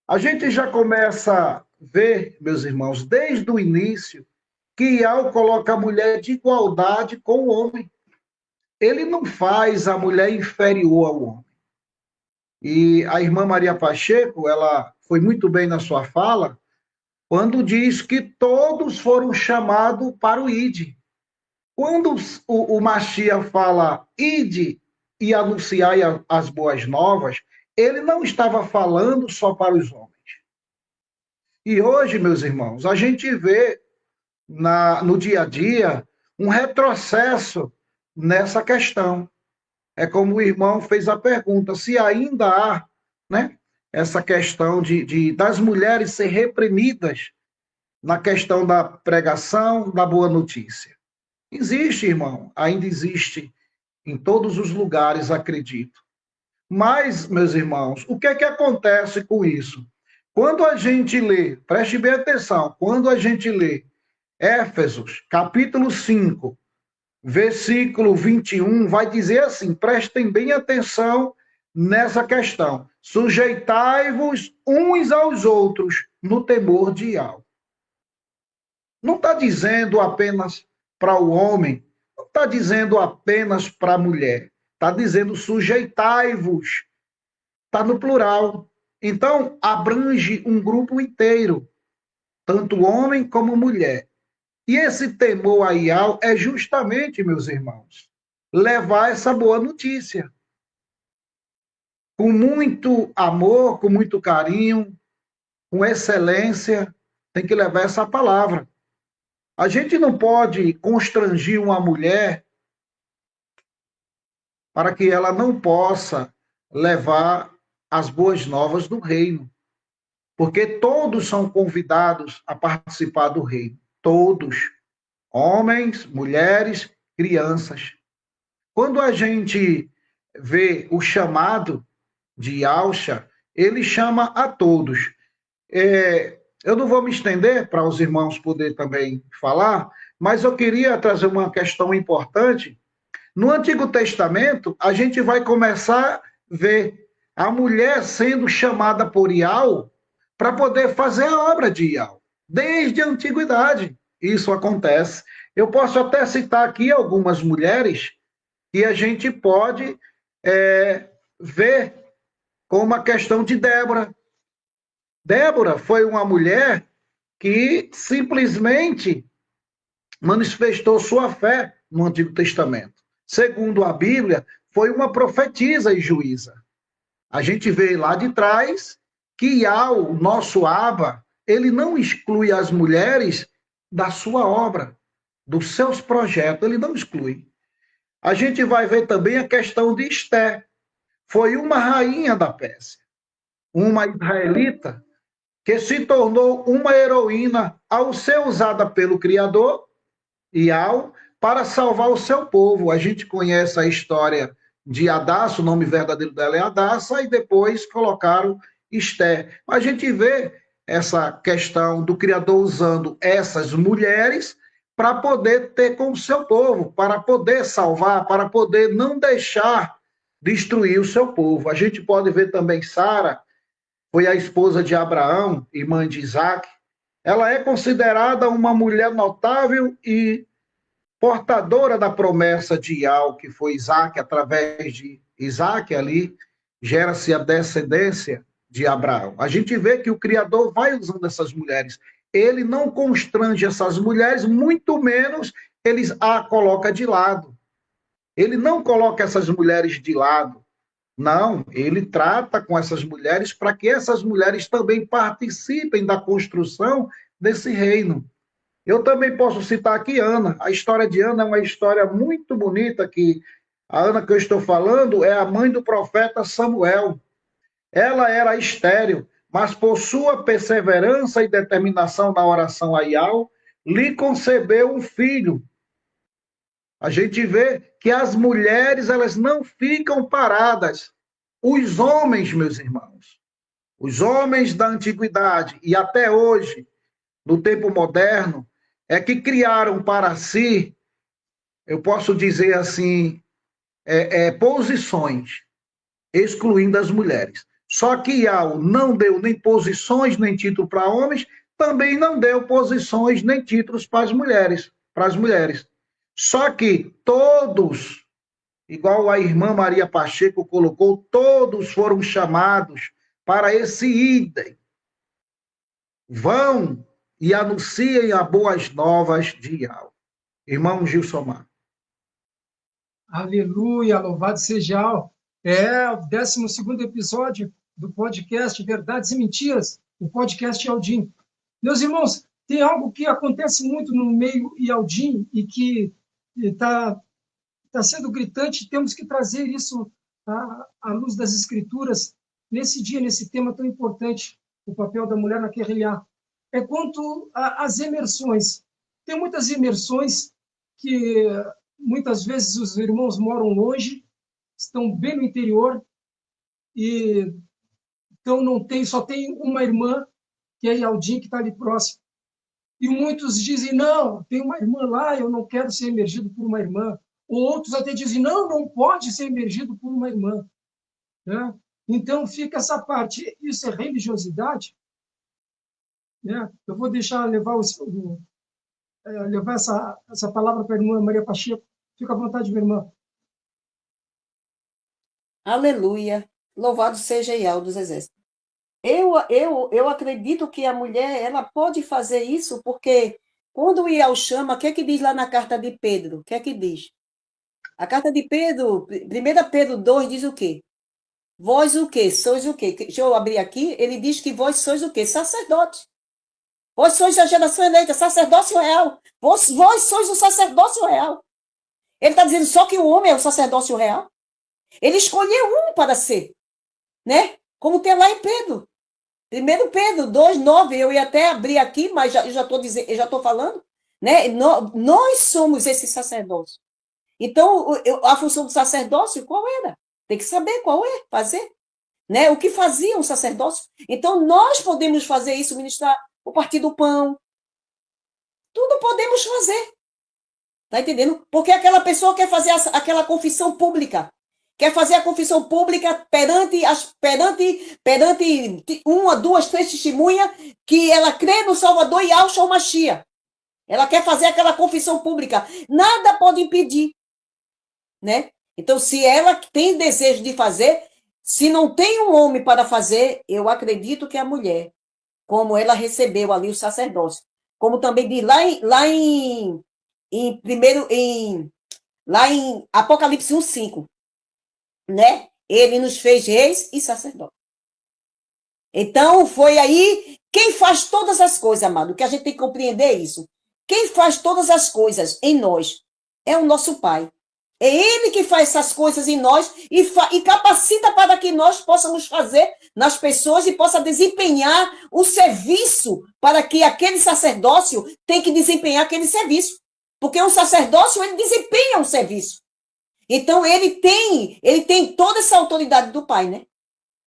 A gente já começa a ver, meus irmãos, desde o início, que Iau coloca a mulher de igualdade com o homem. Ele não faz a mulher inferior ao homem. E a irmã Maria Pacheco, ela foi muito bem na sua fala, quando diz que todos foram chamados para o ide. Quando o Mashiach fala ide e anunciai as boas novas, ele não estava falando só para os homens. E hoje, meus irmãos, a gente vê no dia a dia um retrocesso nessa questão. É como o irmão fez a pergunta, se ainda há, né, essa questão das mulheres ser reprimidas na questão da pregação da boa notícia. Existe, irmão, ainda existe em todos os lugares, acredito. Mas, meus irmãos, o que é que acontece com isso? Quando a gente lê, preste bem atenção, quando a gente lê Éfesos, capítulo 5, versículo 21, vai dizer assim, prestem bem atenção nessa questão. Sujeitai-vos uns aos outros no temor de Yahweh. Não está dizendo apenas para o homem, não está dizendo apenas para a mulher, está dizendo sujeitai-vos, está no plural. Então, abrange um grupo inteiro, tanto homem como mulher. E esse temor a Yahweh é justamente, meus irmãos, levar essa boa notícia. Com muito amor, com muito carinho, com excelência, tem que levar essa palavra. A gente não pode constrangir uma mulher para que ela não possa levar as boas novas do reino. Porque todos são convidados a participar do reino. Todos. Homens, mulheres, crianças. Quando a gente vê o chamado de Yahshua, ele chama a todos. Eu não vou me estender para os irmãos poderem também falar, mas eu queria trazer uma questão importante. No Antigo Testamento, a gente vai começar a ver a mulher sendo chamada por Yahweh para poder fazer a obra de Yahweh, desde a antiguidade. Isso acontece. Eu posso até citar aqui algumas mulheres que a gente pode ver como a questão de Débora. Débora foi uma mulher que simplesmente manifestou sua fé no Antigo Testamento. Segundo a Bíblia, foi uma profetisa e juíza. A gente vê lá de trás que Yahweh, o nosso Abba, ele não exclui as mulheres da sua obra, dos seus projetos, ele não exclui. A gente vai ver também a questão de Esté. Foi uma rainha da Pérsia, uma israelita, que se tornou uma heroína ao ser usada pelo Criador, Yahweh, para salvar o seu povo. A gente conhece a história de Hadassa, o nome verdadeiro dela é Hadassa, e depois colocaram Esté. A gente vê essa questão do Criador usando essas mulheres para poder ter com o seu povo, para poder salvar, para poder não deixar destruir o seu povo. A gente pode ver também Sara, foi a esposa de Abraão e mãe de Isaac. Ela é considerada uma mulher notável e portadora da promessa de Yahweh, que foi Isaac. Através de Isaac ali gera-se a descendência de Abraão. A gente vê que o Criador vai usando essas mulheres. Ele não constrange essas mulheres, muito menos ele a coloca de lado. Ele não coloca essas mulheres de lado. Não, ele trata com essas mulheres para que essas mulheres também participem da construção desse reino. Eu também posso citar aqui Ana. A história de Ana é uma história muito bonita, que a Ana que eu estou falando é a mãe do profeta Samuel. Ela era estéril, mas por sua perseverança e determinação na oração a Yahweh, lhe concebeu um filho. A gente vê que as mulheres, elas não ficam paradas. Os homens, meus irmãos, os homens da antiguidade e até hoje, no tempo moderno, é que criaram para si, eu posso dizer assim, posições, excluindo as mulheres. Só que Yahweh não deu nem posições, nem título para homens, também não deu posições, nem títulos para as mulheres. Só que todos, igual a irmã Maria Pacheco colocou, todos foram chamados para esse idem. Vão e anunciem as boas novas de Yahweh. Irmão Gilsomar. Aleluia, louvado seja o. É o 12º episódio do podcast Verdades e Mentiras, o podcast Yaldim. Meus irmãos, tem algo que acontece muito no meio Yaldim e que está sendo gritante, temos que trazer isso à luz das Escrituras nesse dia, nesse tema tão importante, o papel da mulher na Querrilhá. É quanto às imersões. Tem muitas imersões que muitas vezes os irmãos moram longe, estão bem no interior, e então só tem uma irmã, que é Yaldim, que está ali próximo. E muitos dizem, não, tem uma irmã lá, eu não quero ser emergido por uma irmã. Ou outros até dizem, não, não pode ser emergido por uma irmã. Né? Então, fica essa parte. Isso é religiosidade? Né? Eu vou deixar levar essa palavra para a irmã Maria Pacheco. Fica à vontade, minha irmã. Aleluia. Louvado seja Yahweh dos Exércitos. Eu acredito que a mulher ela pode fazer isso porque quando o Yahweh chama, o que é que diz lá na carta de Pedro? O que é que diz? A carta de Pedro, 1 Pedro 2, diz o quê? Vós o quê? Sois o quê? Deixa eu abrir aqui. Ele diz que vós sois o quê? Sacerdotes. Vós sois a geração eleita, sacerdócio real. Vós sois o sacerdócio real. Ele está dizendo só que o homem é o sacerdócio real. Ele escolheu um para ser, né? Como tem lá em Pedro. 1 Pedro 2, 9, eu ia até abrir aqui, mas eu já estou falando, né? Nós somos esse sacerdócio. Então, a função do sacerdócio, qual era? Tem que saber qual é, fazer. Né? O que fazia um sacerdócio. Então, nós podemos fazer isso, ministrar o partir do pão. Tudo podemos fazer. Tá entendendo? Porque aquela pessoa quer fazer aquela confissão pública. Quer fazer a confissão pública perante uma, duas, três testemunhas que ela crê no Salvador e Yahshua Mashiach. Ela quer fazer aquela confissão pública. Nada pode impedir. Né? Então, se ela tem desejo de fazer, se não tem um homem para fazer, eu acredito que a mulher, como ela recebeu ali o sacerdócio, como também diz lá em Apocalipse 1:5, né? Ele nos fez reis e sacerdotes. Então, foi aí, quem faz todas as coisas, amado, que a gente tem que compreender isso. Quem faz todas as coisas em nós é o nosso Pai. É Ele que faz essas coisas em nós e capacita para que nós possamos fazer nas pessoas e possa desempenhar o serviço para que aquele sacerdócio tem que desempenhar aquele serviço. Porque um sacerdócio, ele desempenha um serviço. Então, ele tem toda essa autoridade do Pai, né?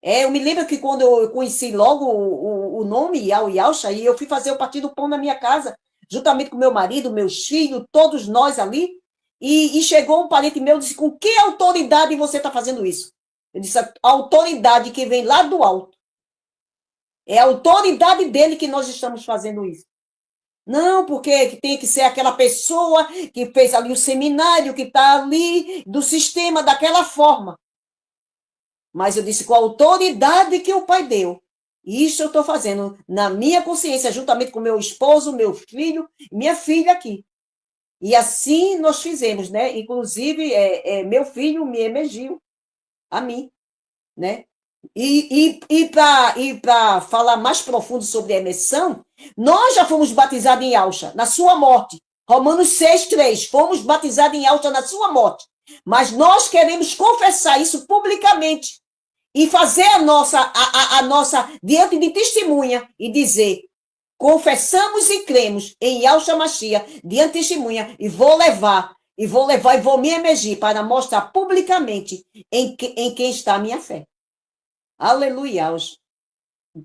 Eu me lembro que quando eu conheci logo o nome, Yahshua, e eu fui fazer o partir do pão na minha casa, juntamente com meu marido, meus filhos, todos nós ali, e chegou um parente meu e disse, com que autoridade você está fazendo isso? Eu disse, a autoridade que vem lá do alto. É a autoridade dele que nós estamos fazendo isso. Não, porque tem que ser aquela pessoa que fez ali o seminário, que está ali do sistema daquela forma. Mas eu disse, com a autoridade que o Pai deu. Isso eu estou fazendo na minha consciência, juntamente com meu esposo, meu filho, minha filha aqui. E assim nós fizemos, né? Inclusive, meu filho me emergiu a mim, né? E para falar mais profundo sobre a emersão, nós já fomos batizados em Yahshua, na sua morte. Romanos 6:3, fomos batizados em Yahshua na sua morte. Mas nós queremos confessar isso publicamente e fazer a nossa diante de testemunha e dizer, confessamos e cremos em Yahshua Mashiach diante de testemunha e vou me emergir para mostrar publicamente em quem está a minha fé. Aleluia.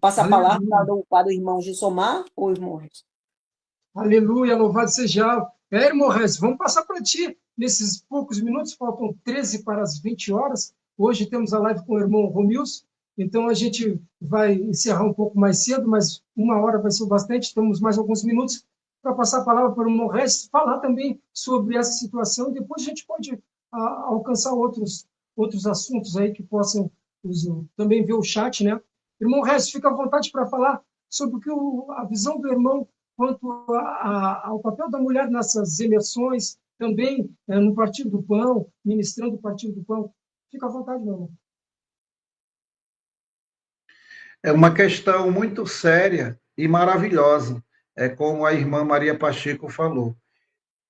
Passa a palavra para o irmão Gilsomar ou irmão Reis. Aleluia, louvado seja. Irmão Reis, vamos passar para ti nesses poucos minutos, faltam 13 para as 20 horas. Hoje temos a live com o irmão Romilson, então a gente vai encerrar um pouco mais cedo, mas 1 hora vai ser o bastante, temos mais alguns minutos para passar a palavra para o irmão Reis, falar também sobre essa situação, e depois a gente pode alcançar outros assuntos aí que possam também ver o chat, né? Irmão Reis, fica à vontade para falar sobre a visão do irmão quanto ao papel da mulher nessas eleições, também no Partido do Pão, ministrando o Partido do Pão. Fica à vontade, meu irmão. É uma questão muito séria e maravilhosa. É como a irmã Maria Pacheco falou.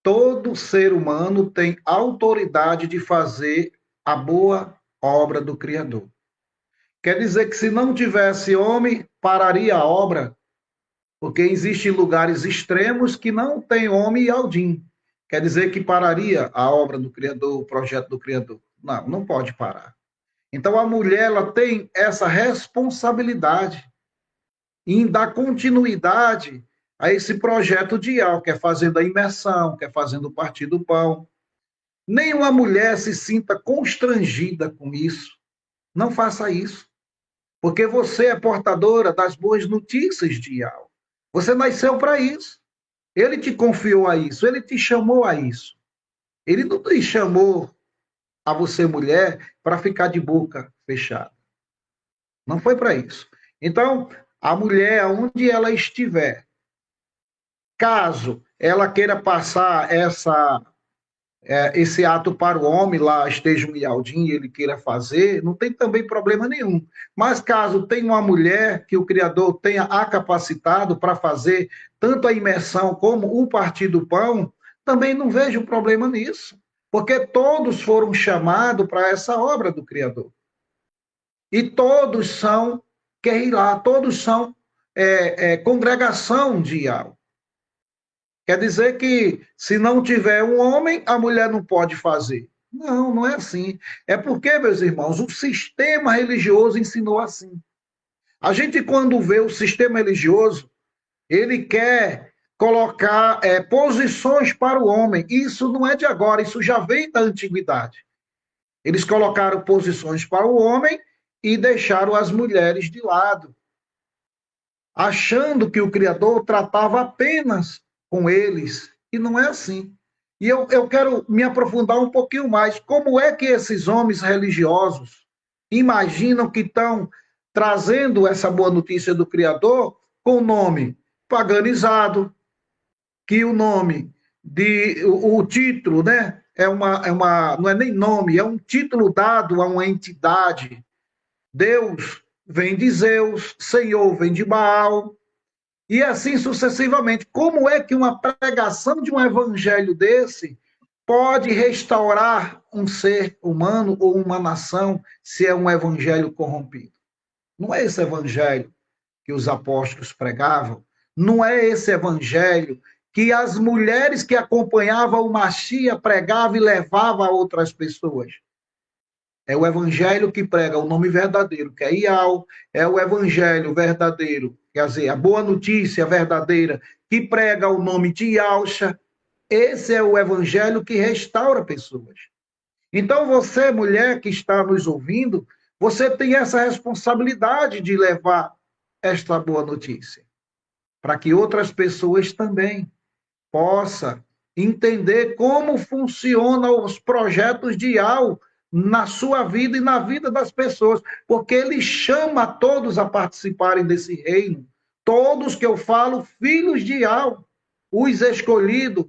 Todo ser humano tem autoridade de fazer a boa obra do Criador. Quer dizer que se não tivesse homem, pararia a obra, porque existem lugares extremos que não tem homem e Aldim. Quer dizer que pararia a obra do Criador, o projeto do Criador. Não, não pode parar. Então a mulher ela tem essa responsabilidade em dar continuidade a esse projeto dial, que é fazendo a imersão, que é fazendo o Partido do Pão. Nenhuma mulher se sinta constrangida com isso. Não faça isso. Porque você é portadora das boas notícias dial. Você nasceu para isso. Ele te confiou a isso, ele te chamou a isso. Ele não te chamou a você, mulher, para ficar de boca fechada. Não foi para isso. Então, a mulher, onde ela estiver, caso ela queira passar esse ato para o homem, lá esteja um Ialdim e ele queira fazer, não tem também problema nenhum. Mas caso tenha uma mulher que o Criador tenha a capacitado para fazer tanto a imersão como o Partido do Pão, também não vejo problema nisso. Porque todos foram chamados para essa obra do Criador. E todos são Kehilá, todos são congregação de Ial. Quer dizer que se não tiver um homem, a mulher não pode fazer. Não, não é assim. É porque, meus irmãos, o sistema religioso ensinou assim. A gente, quando vê o sistema religioso, ele quer colocar posições para o homem. Isso não é de agora, isso já vem da antiguidade. Eles colocaram posições para o homem e deixaram as mulheres de lado, achando que o Criador tratava apenas com eles, e não é assim. E eu quero me aprofundar um pouquinho mais. Como é que esses homens religiosos imaginam que estão trazendo essa boa notícia do Criador com o nome paganizado, que o nome o título, né? Não é nem nome, é um título dado a uma entidade. Deus vem de Zeus, Senhor vem de Baal, e assim sucessivamente. Como é que uma pregação de um evangelho desse pode restaurar um ser humano ou uma nação se é um evangelho corrompido? Não é esse evangelho que os apóstolos pregavam, não é esse evangelho que as mulheres que acompanhavam o Machia pregavam e levavam a outras pessoas. É o evangelho que prega o nome verdadeiro, que é Ial, é o evangelho verdadeiro, quer dizer, a boa notícia verdadeira, que prega o nome de Yalcha. Esse é o evangelho que restaura pessoas. Então você, mulher que está nos ouvindo, você tem essa responsabilidade de levar esta boa notícia, para que outras pessoas também possam entender como funcionam os projetos de Ial na sua vida e na vida das pessoas, porque ele chama todos a participarem desse reino, todos que eu falo, filhos de Ial, os escolhidos,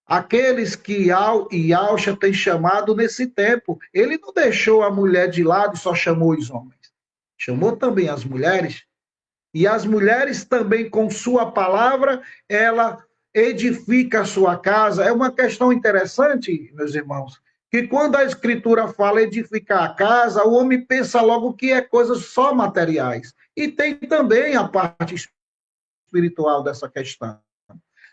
aqueles que Ial e Yalcha tem chamado nesse tempo. Ele não deixou a mulher de lado e só chamou os homens. Chamou também as mulheres, e as mulheres também, com sua palavra, ela edifica a sua casa. É uma questão interessante, meus irmãos, que quando a Escritura fala edificar a casa, o homem pensa logo que é coisas só materiais. E tem também a parte espiritual dessa questão.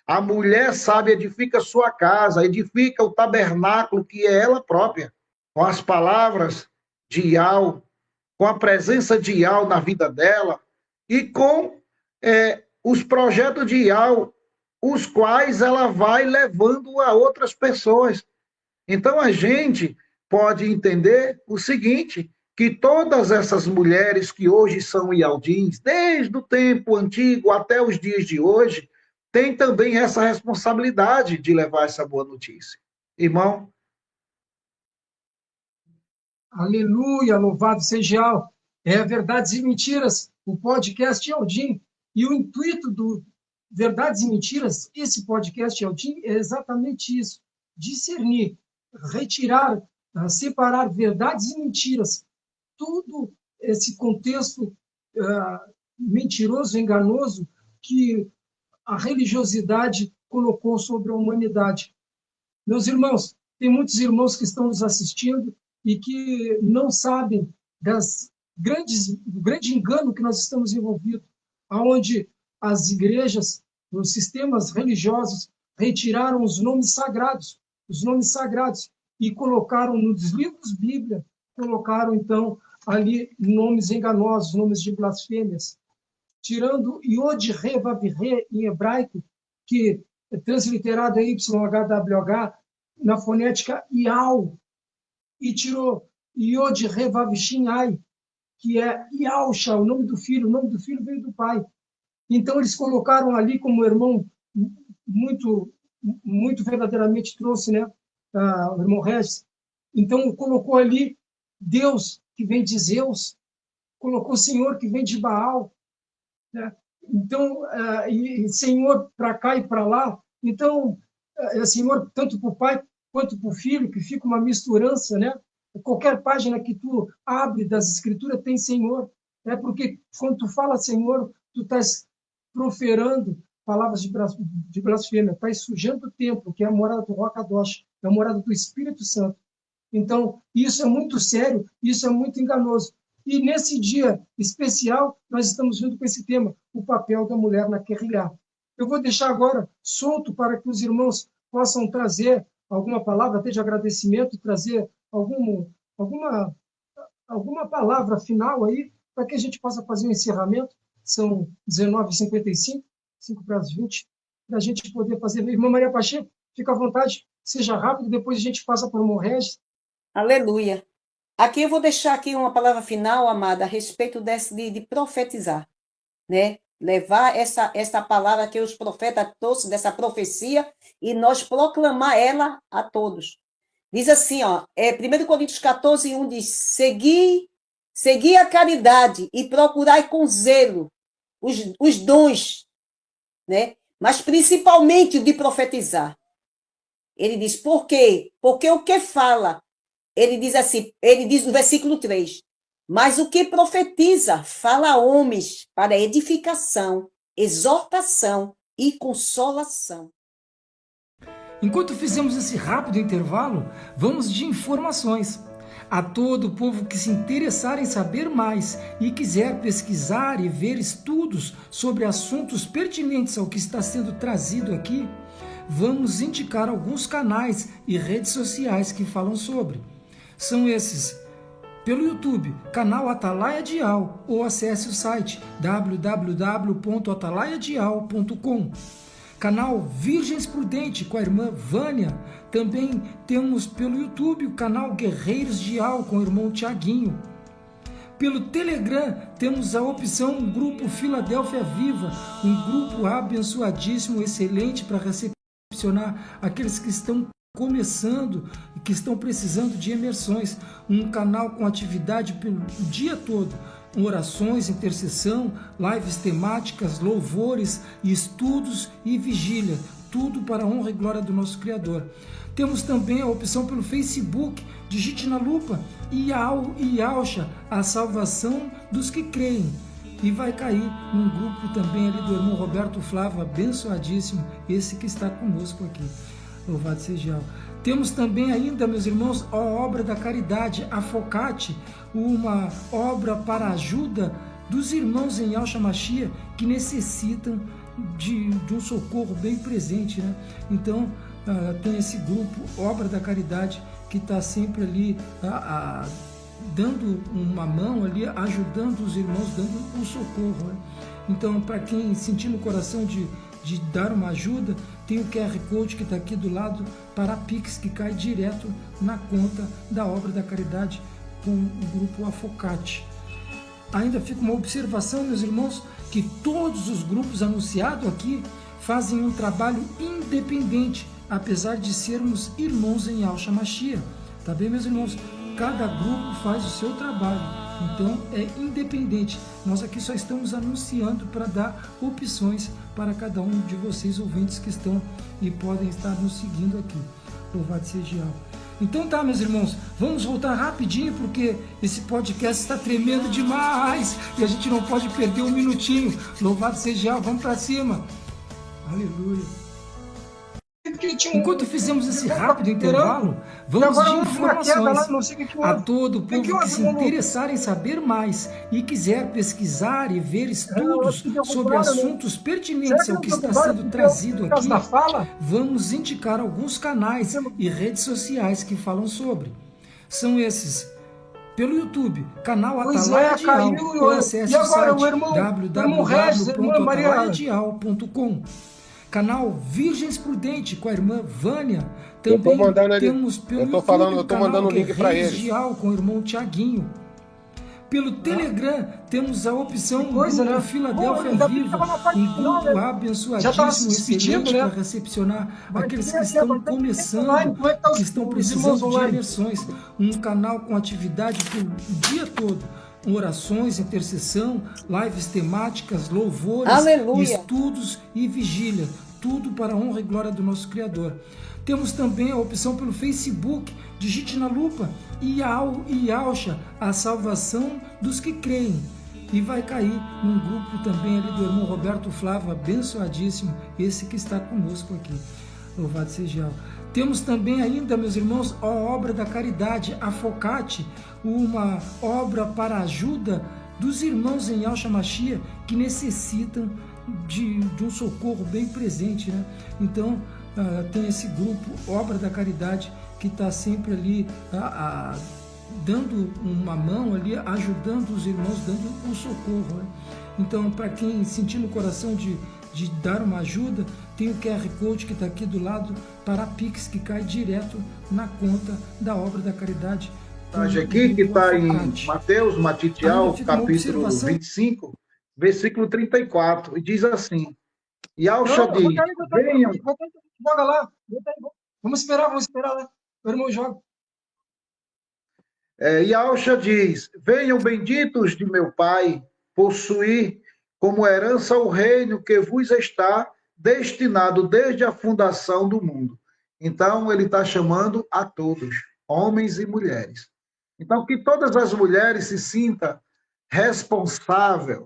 A mulher sabe edifica sua casa, edifica o tabernáculo que é ela própria, com as palavras de Ial, com a presença de Ial na vida dela e com os projetos de Ial, os quais ela vai levando a outras pessoas. Então a gente pode entender o seguinte, que todas essas mulheres que hoje são Ialdins, desde o tempo antigo até os dias de hoje, têm também essa responsabilidade de levar essa boa notícia. Irmão? Aleluia, louvado seja Ial. Verdades e Mentiras, o podcast Ialdim. E o intuito verdades e mentiras, esse podcast é exatamente isso, discernir, retirar, separar verdades e mentiras, tudo esse contexto mentiroso, enganoso, que a religiosidade colocou sobre a humanidade. Meus irmãos, tem muitos irmãos que estão nos assistindo e que não sabem do grande engano que nós estamos envolvidos, onde as igrejas, os sistemas religiosos retiraram os nomes sagrados, e colocaram nos livros Bíblia, colocaram então ali nomes enganosos, nomes de blasfêmias, tirando Yod Re Vav Re em hebraico, que é transliterado YHWH, na fonética Iau, e tirou Yod Re Vav Shin Ai, que é Yausha, o nome do filho veio do pai. Então eles colocaram ali, como o irmão muito verdadeiramente trouxe, né, o irmão Regis, então colocou ali Deus, que vem de Zeus, colocou Senhor, que vem de Baal, né? Então, e Senhor para cá e para lá. Então, Senhor tanto para o pai quanto para o filho, que fica uma misturança, né? Qualquer página que tu abre das Escrituras tem Senhor, né? Porque quando tu fala Senhor, tu estás proferando palavras de blasfêmia, estás sujando o templo, que é a morada do Ruach Kadosh, é a morada do Espírito Santo. Então, isso é muito sério, isso é muito enganoso. E nesse dia especial, nós estamos junto com esse tema, o papel da mulher na Querrilá. Eu vou deixar agora solto para que os irmãos possam trazer alguma palavra, até de agradecimento, trazer alguma palavra final aí, para que a gente possa fazer um encerramento. São 19h55, 5 para as 20, para a gente poder fazer. Irmã Maria Pacheco, fica à vontade, seja rápido, depois a gente passa para o irmão Regis. Aleluia. Aqui eu vou deixar aqui uma palavra final, amada, a respeito de profetizar, né? Levar essa palavra que os profetas trouxeram, dessa profecia, e nós proclamar ela a todos. Diz assim, ó, 1 Coríntios 14:1 diz, segui a caridade e procurai com zelo os dons, né? Mas principalmente o de profetizar. Ele diz, por quê? Porque o que fala, ele diz assim, ele diz no versículo 3, mas o que profetiza fala a homens para edificação, exortação e consolação. Enquanto fizemos esse rápido intervalo, vamos de informações. A todo o povo que se interessar em saber mais e quiser pesquisar e ver estudos sobre assuntos pertinentes ao que está sendo trazido aqui, vamos indicar alguns canais e redes sociais que falam sobre. São esses: pelo YouTube, canal Atalaia Dial, ou acesse o site www.atalaiadial.com. Canal Virgens Prudente com a irmã Vânia. Também temos pelo YouTube o canal Guerreiros Dial com o irmão Tiaguinho. Pelo Telegram temos a opção Grupo Filadélfia Viva, um grupo abençoadíssimo, excelente para recepcionar aqueles que estão começando e que estão precisando de imersões. Um canal com atividade pelo dia todo, orações, intercessão, lives temáticas, louvores, estudos e vigília, tudo para a honra e glória do nosso Criador. Temos também a opção pelo Facebook, digite na lupa Yausha, a salvação dos que creem, e vai cair num grupo também ali do irmão Roberto Flávio, abençoadíssimo, esse que está conosco aqui. Louvado seja. Temos também ainda, meus irmãos, a obra da caridade, a Focate, uma obra para a ajuda dos irmãos em Yahshua Mashiach que necessitam de um socorro bem presente, né? Então, tem esse grupo, Obra da Caridade, que está sempre ali dando uma mão ali, ajudando os irmãos, dando um socorro, né? Então, para quem sentir no coração de dar uma ajuda, tem o QR Code que está aqui do lado para a Pix, que cai direto na conta da Obra da Caridade com o grupo Afocate. Ainda fica uma observação, meus irmãos, que todos os grupos anunciados aqui fazem um trabalho independente, apesar de sermos irmãos em Yahshua Mashiach. Tá bem, meus irmãos? Cada grupo faz o seu trabalho. Então, é independente. Nós aqui só estamos anunciando para dar opções para cada um de vocês, ouvintes que estão e podem estar nos seguindo aqui. Louvado seja Yahweh. Então tá, meus irmãos, vamos voltar rapidinho, porque esse podcast está tremendo demais e a gente não pode perder um minutinho. Louvado seja Yahweh, vamos para cima. Aleluia. Enquanto fizemos esse rápido intervalo, vamos de informações a todo o povo que se interessar em saber mais e quiser pesquisar e ver estudos sobre assuntos pertinentes ao que está sendo trazido aqui. Vamos indicar alguns canais e redes sociais que falam sobre. São esses: pelo YouTube, canal Atalaia Dial, ou acesse o site www.atalaiadial.com. Canal Virgens Prudente com a irmã Vânia. Também temos pelo YouTube o canal Reis Dial com o irmão Tiaguinho. Pelo Telegram temos a opção Grupo Filadélfia Viva, um grupo abençoadíssimo, excelente para recepcionar aqueles que estão começando, que estão precisando de imersões. Um canal com atividade o dia todo. Orações, intercessão, lives temáticas, louvores, Aleluia. Estudos e vigília. Tudo para a honra e glória do nosso Criador. Temos também a opção pelo Facebook. Digite na lupa Yahusha, a salvação dos que creem. E vai cair num grupo também ali do irmão Roberto Flávio, abençoadíssimo, esse que está conosco aqui. Louvado seja Yahweh. Temos também ainda, meus irmãos, a obra da caridade, a Focate, uma obra para a ajuda dos irmãos em Yahshua Mashiach que necessitam de um socorro bem presente, né? Então, tem esse grupo, Obra da Caridade, que está sempre ali dando uma mão ali, ajudando os irmãos, dando um socorro, né? Então, para quem sentir no coração de dar uma ajuda, tem o QR Code que está aqui do lado para a Pix, que cai direto na conta da Obra da Caridade. Aqui que está em Mateus, Matitial, capítulo 25, versículo 34, e diz assim: Yahusha diz, venham... Joga lá, vamos esperar lá, o irmão joga. Yahusha diz, venham benditos de meu Pai, possuir como herança o reino que vos está destinado desde a fundação do mundo. Então, ele está chamando a todos, homens e mulheres. Então, que todas as mulheres se sintam responsáveis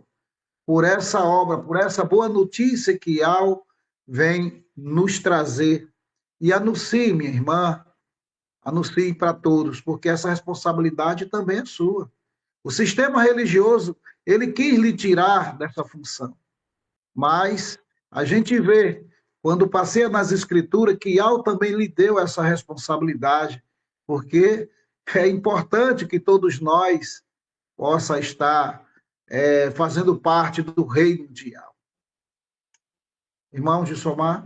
por essa obra, por essa boa notícia que Yahweh vem nos trazer. E anuncie, minha irmã, anuncie para todos, porque essa responsabilidade também é sua. O sistema religioso, ele quis lhe tirar dessa função. Mas a gente vê, quando passeia nas escrituras, que Yahweh também lhe deu essa responsabilidade, porque é importante que todos nós possa estar fazendo parte do reino de Yahweh. Irmãos de Somar.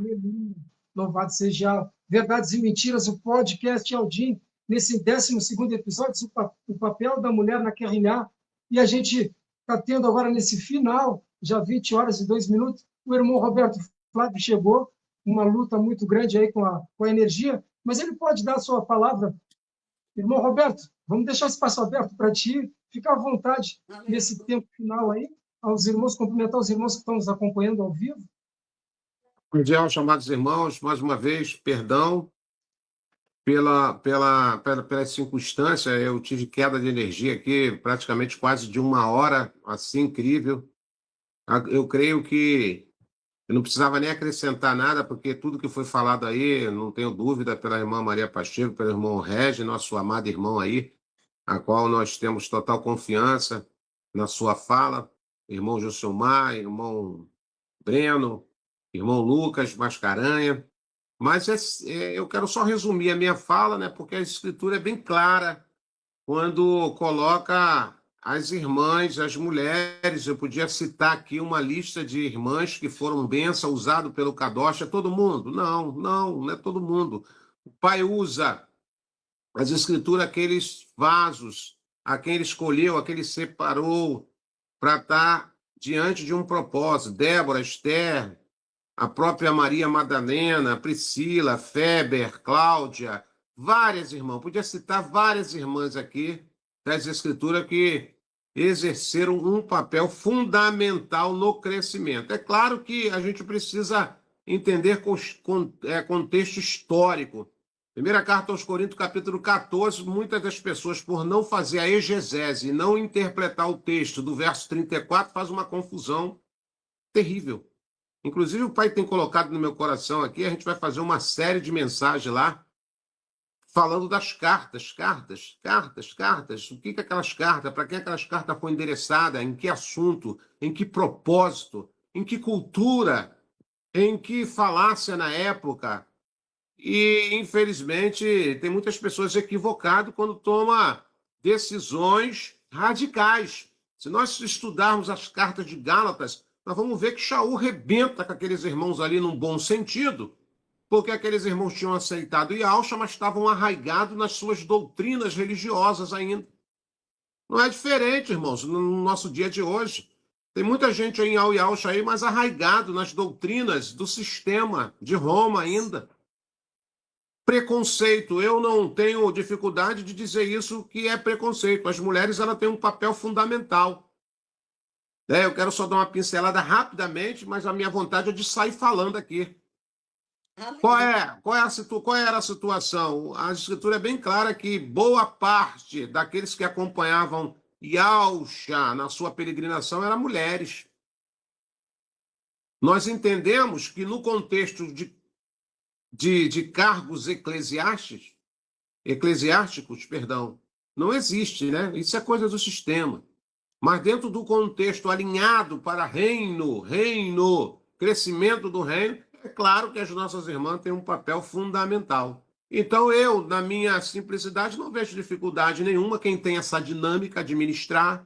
Louvado seja Verdades e Mentiras, o podcast Aldim, nesse 12º episódio, o papel da mulher na Querrilhá. E a gente está tendo agora nesse final, já 20 horas e 2 minutos, o irmão Roberto Flávio chegou, uma luta muito grande aí com a energia, mas ele pode dar a sua palavra. Irmão Roberto, vamos deixar esse espaço aberto para ti, fica à vontade nesse tempo final aí, aos irmãos, cumprimentar os irmãos que estão nos acompanhando ao vivo. Bom dia, chamados irmãos, mais uma vez, perdão pela circunstância, eu tive queda de energia aqui, praticamente quase de 1 hora, assim, incrível. Eu creio que eu não precisava nem acrescentar nada, porque tudo que foi falado aí, não tenho dúvida, pela irmã Maria Pacheco, pelo irmão Regi, nosso amado irmão aí, a qual nós temos total confiança na sua fala, irmão Joselmar, irmão Breno, irmão Lucas Mascaranha. Mas eu quero só resumir a minha fala, né, porque a Escritura é bem clara quando coloca as irmãs, as mulheres. Eu podia citar aqui uma lista de irmãs que foram bênção usado pelo Kadosh. É todo mundo? Não é todo mundo. O Pai usa as Escrituras, aqueles vasos a quem ele escolheu, a quem ele separou para estar diante de um propósito. Débora, Esther, a própria Maria Madalena, Priscila, Feber, Cláudia, várias irmãs. Podia citar várias irmãs aqui das Escrituras que exerceram um papel fundamental no crescimento. É claro que a gente precisa entender contexto histórico. Primeira carta aos Coríntios, capítulo 14, muitas das pessoas, por não fazer a exegese e não interpretar o texto do verso 34, faz uma confusão terrível. Inclusive, o pai tem colocado no meu coração aqui, a gente vai fazer uma série de mensagens lá, falando das cartas. O que aquelas cartas, para quem aquelas cartas foram endereçadas, em que assunto, em que propósito, em que cultura, em que falácia na época. E, infelizmente, tem muitas pessoas equivocadas quando tomam decisões radicais. Se nós estudarmos as cartas de Gálatas, nós vamos ver que Shaul rebenta com aqueles irmãos ali num bom sentido, porque aqueles irmãos tinham aceitado Yahshua, mas estavam arraigados nas suas doutrinas religiosas ainda. Não é diferente, irmãos, no nosso dia de hoje. Tem muita gente em Yahshua aí, mas arraigado nas doutrinas do sistema de Roma ainda. Preconceito, eu não tenho dificuldade de dizer isso que é preconceito. As mulheres ela têm um papel fundamental. Eu quero só dar uma pincelada rapidamente, mas a minha vontade é de sair falando aqui. Qual era a situação? A escritura é bem clara que boa parte daqueles que acompanhavam Yahshua na sua peregrinação eram mulheres. Nós entendemos que no contexto de cargos eclesiásticos, não existe, né? Isso é coisa do sistema. Mas dentro do contexto alinhado para reino, crescimento do reino, é claro que as nossas irmãs têm um papel fundamental. Então eu, na minha simplicidade, não vejo dificuldade nenhuma quem tem essa dinâmica de ministrar,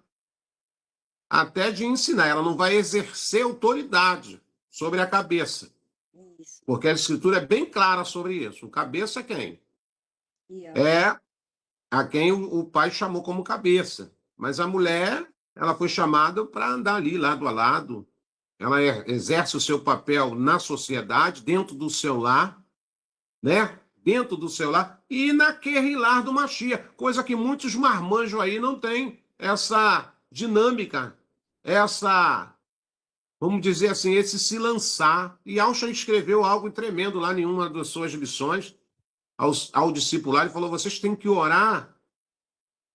até de ensinar. Ela não vai exercer autoridade sobre a cabeça. Porque a escritura é bem clara sobre isso. O cabeça é quem? É a quem o pai chamou como cabeça. Mas a mulher, ela foi chamada para andar ali, lado a lado. Ela exerce o seu papel na sociedade, dentro do seu lar, né? Dentro do seu lar e naquele lar do Mashiach. Coisa que muitos marmanjos aí não têm essa dinâmica, vamos dizer assim, esse se lançar. E Yahshua escreveu algo tremendo lá em uma das suas lições ao discipular. Ele falou, vocês têm que orar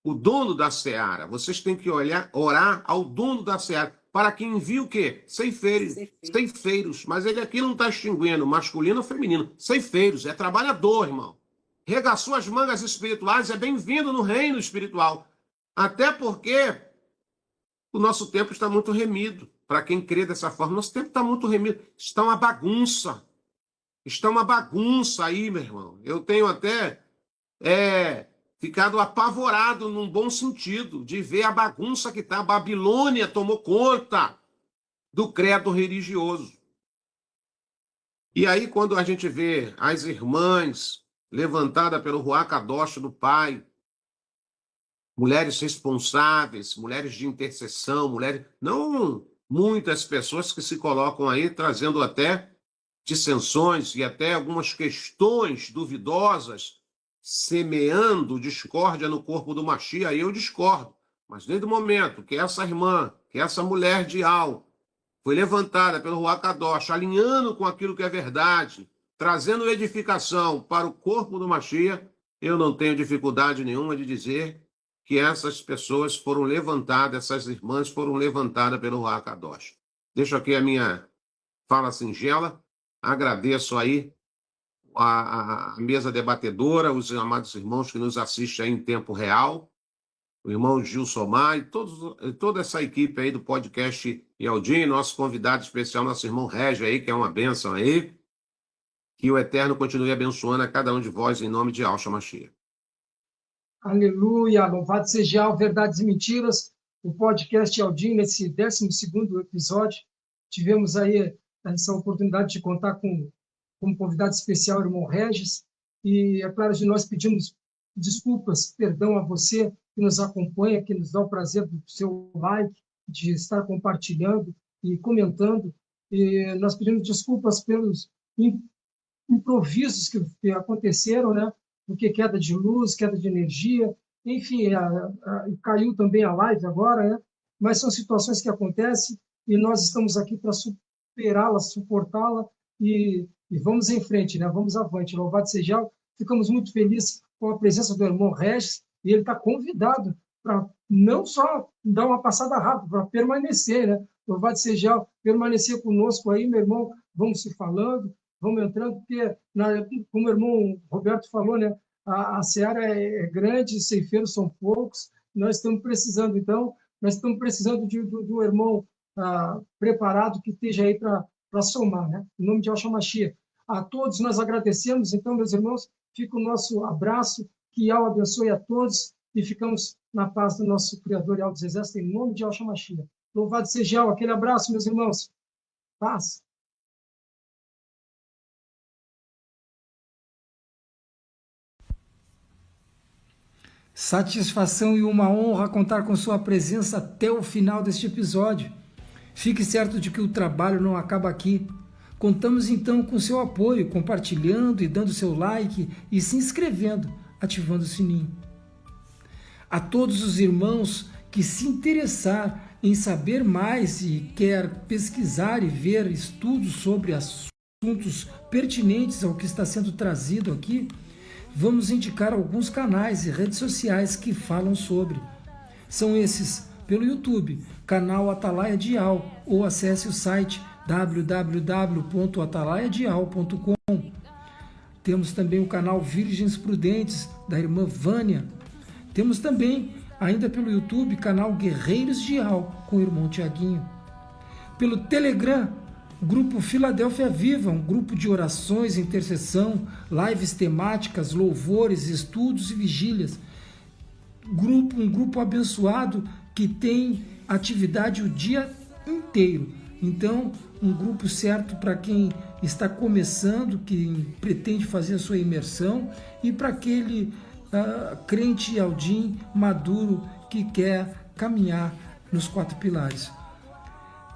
o dono da seara. Vocês têm que orar ao dono da seara. Para que envie o quê? Ceifeiros. Mas ele aqui não está extinguindo masculino ou feminino. Ceifeiros. É trabalhador, irmão. Regaçou as mangas espirituais. É bem-vindo no reino espiritual. Até porque o nosso tempo está muito remido. Para quem crê dessa forma, nosso tempo está muito remido. Está uma bagunça. Está uma bagunça aí, meu irmão. Eu tenho até ficado apavorado num bom sentido de ver a bagunça que está. A Babilônia tomou conta do credo religioso. E aí, quando a gente vê as irmãs levantadas pelo Ruach Kadosh do Pai, mulheres responsáveis, mulheres de intercessão, mulheres... Não muitas pessoas que se colocam aí trazendo até dissensões e até algumas questões duvidosas, semeando discórdia no corpo do Mashiach, aí eu discordo. Mas desde o momento que essa irmã, que essa mulher de Al, foi levantada pelo Ruach Kadosh, alinhando com aquilo que é verdade, trazendo edificação para o corpo do Mashiach, eu não tenho dificuldade nenhuma de dizer que essas pessoas foram levantadas, essas irmãs foram levantadas pelo Ruach Kadosh. Deixo aqui a minha fala singela, agradeço aí a mesa debatedora, os amados irmãos que nos assistem aí em tempo real, o irmão Gil Somar e toda essa equipe aí do podcast Yaldin, nosso convidado especial, nosso irmão Régio aí, que é uma bênção aí, que o Eterno continue abençoando a cada um de vós em nome de Yahshua Mashiach. Aleluia, louvado seja o Verdades e Mentiras, o podcast Yaldin, nesse 12º episódio. Tivemos aí essa oportunidade de contar com como convidado especial o irmão Regis, e é claro que nós pedimos desculpas, perdão a você que nos acompanha, que nos dá o prazer do seu like, de estar compartilhando e comentando, e nós pedimos desculpas pelos improvisos que aconteceram, né? Porque queda de luz, queda de energia, enfim, caiu também a live agora, né? Mas são situações que acontecem e nós estamos aqui para superá-la, suportá-la e vamos em frente, né? Vamos avante. Louvado seja, ficamos muito felizes com a presença do irmão Regis e ele está convidado para não só dar uma passada rápida, para permanecer, né? Louvado seja, permanecer conosco aí, meu irmão, vamos se falando, vamos entrando, porque, como o irmão Roberto falou, né? A seara é grande, os ceifeiros são poucos, nós estamos precisando, então, nós estamos precisando do irmão preparado que esteja aí para somar, né? Em nome de Yahshua Mashiach. A todos nós agradecemos, então, meus irmãos, fica o nosso abraço, que Yahweh abençoe a todos e ficamos na paz do nosso Criador e dos Exércitos, em nome de Yahshua Mashiach. Louvado seja Yahweh, aquele abraço, meus irmãos. Paz. Satisfação e uma honra contar com sua presença até o final deste episódio. Fique certo de que o trabalho não acaba aqui. Contamos então com seu apoio, compartilhando e dando seu like e se inscrevendo, ativando o sininho. A todos os irmãos que se interessar em saber mais e quer pesquisar e ver estudos sobre assuntos pertinentes ao que está sendo trazido aqui, vamos indicar alguns canais e redes sociais que falam sobre. São esses pelo YouTube, canal Atalaia Dial, ou acesse o site www.atalaiadial.com. Temos também o canal Virgens Prudentes, da irmã Vânia. Temos também, ainda pelo YouTube, canal Guerreiros Dial, com o irmão Tiaguinho. Pelo Telegram, Grupo Filadélfia Viva, um grupo de orações, intercessão, lives temáticas, louvores, estudos e vigílias. Um grupo abençoado que tem atividade o dia inteiro. Então, um grupo certo para quem está começando, quem pretende fazer a sua imersão, e para aquele crente Aldim maduro que quer caminhar nos 4 pilares.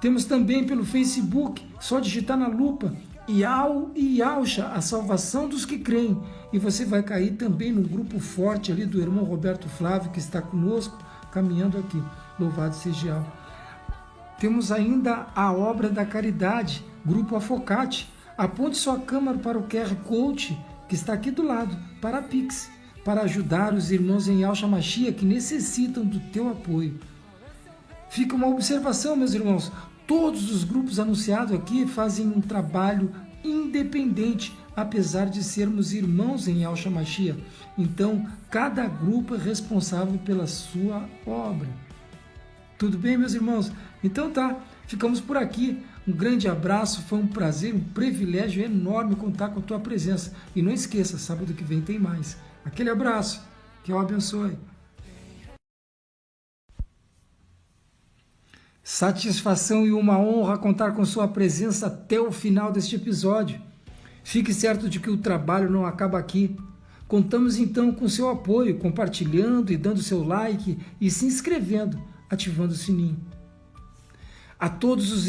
Temos também pelo Facebook, só digitar na lupa Iau e Yausha, a salvação dos que creem, e você vai cair também no grupo forte ali do irmão Roberto Flávio, que está conosco, caminhando aqui. Louvado seja Yahweh. Temos ainda a obra da caridade, Grupo Afocate. Aponte sua câmera para o QR Code, que está aqui do lado, para a Pix, para ajudar os irmãos em Yahshua Mashiach que necessitam do teu apoio. Fica uma observação, meus irmãos, todos os grupos anunciados aqui fazem um trabalho independente, apesar de sermos irmãos em Yahshua Mashiach. Então, cada grupo é responsável pela sua obra. Tudo bem, meus irmãos? Então tá, ficamos por aqui. Um grande abraço, foi um prazer, um privilégio enorme contar com a tua presença. E não esqueça, sábado que vem tem mais. Aquele abraço, que eu abençoe. Satisfação e uma honra contar com sua presença até o final deste episódio. Fique certo de que o trabalho não acaba aqui. Contamos então com seu apoio, compartilhando e dando seu like e se inscrevendo, ativando o sininho. A todos os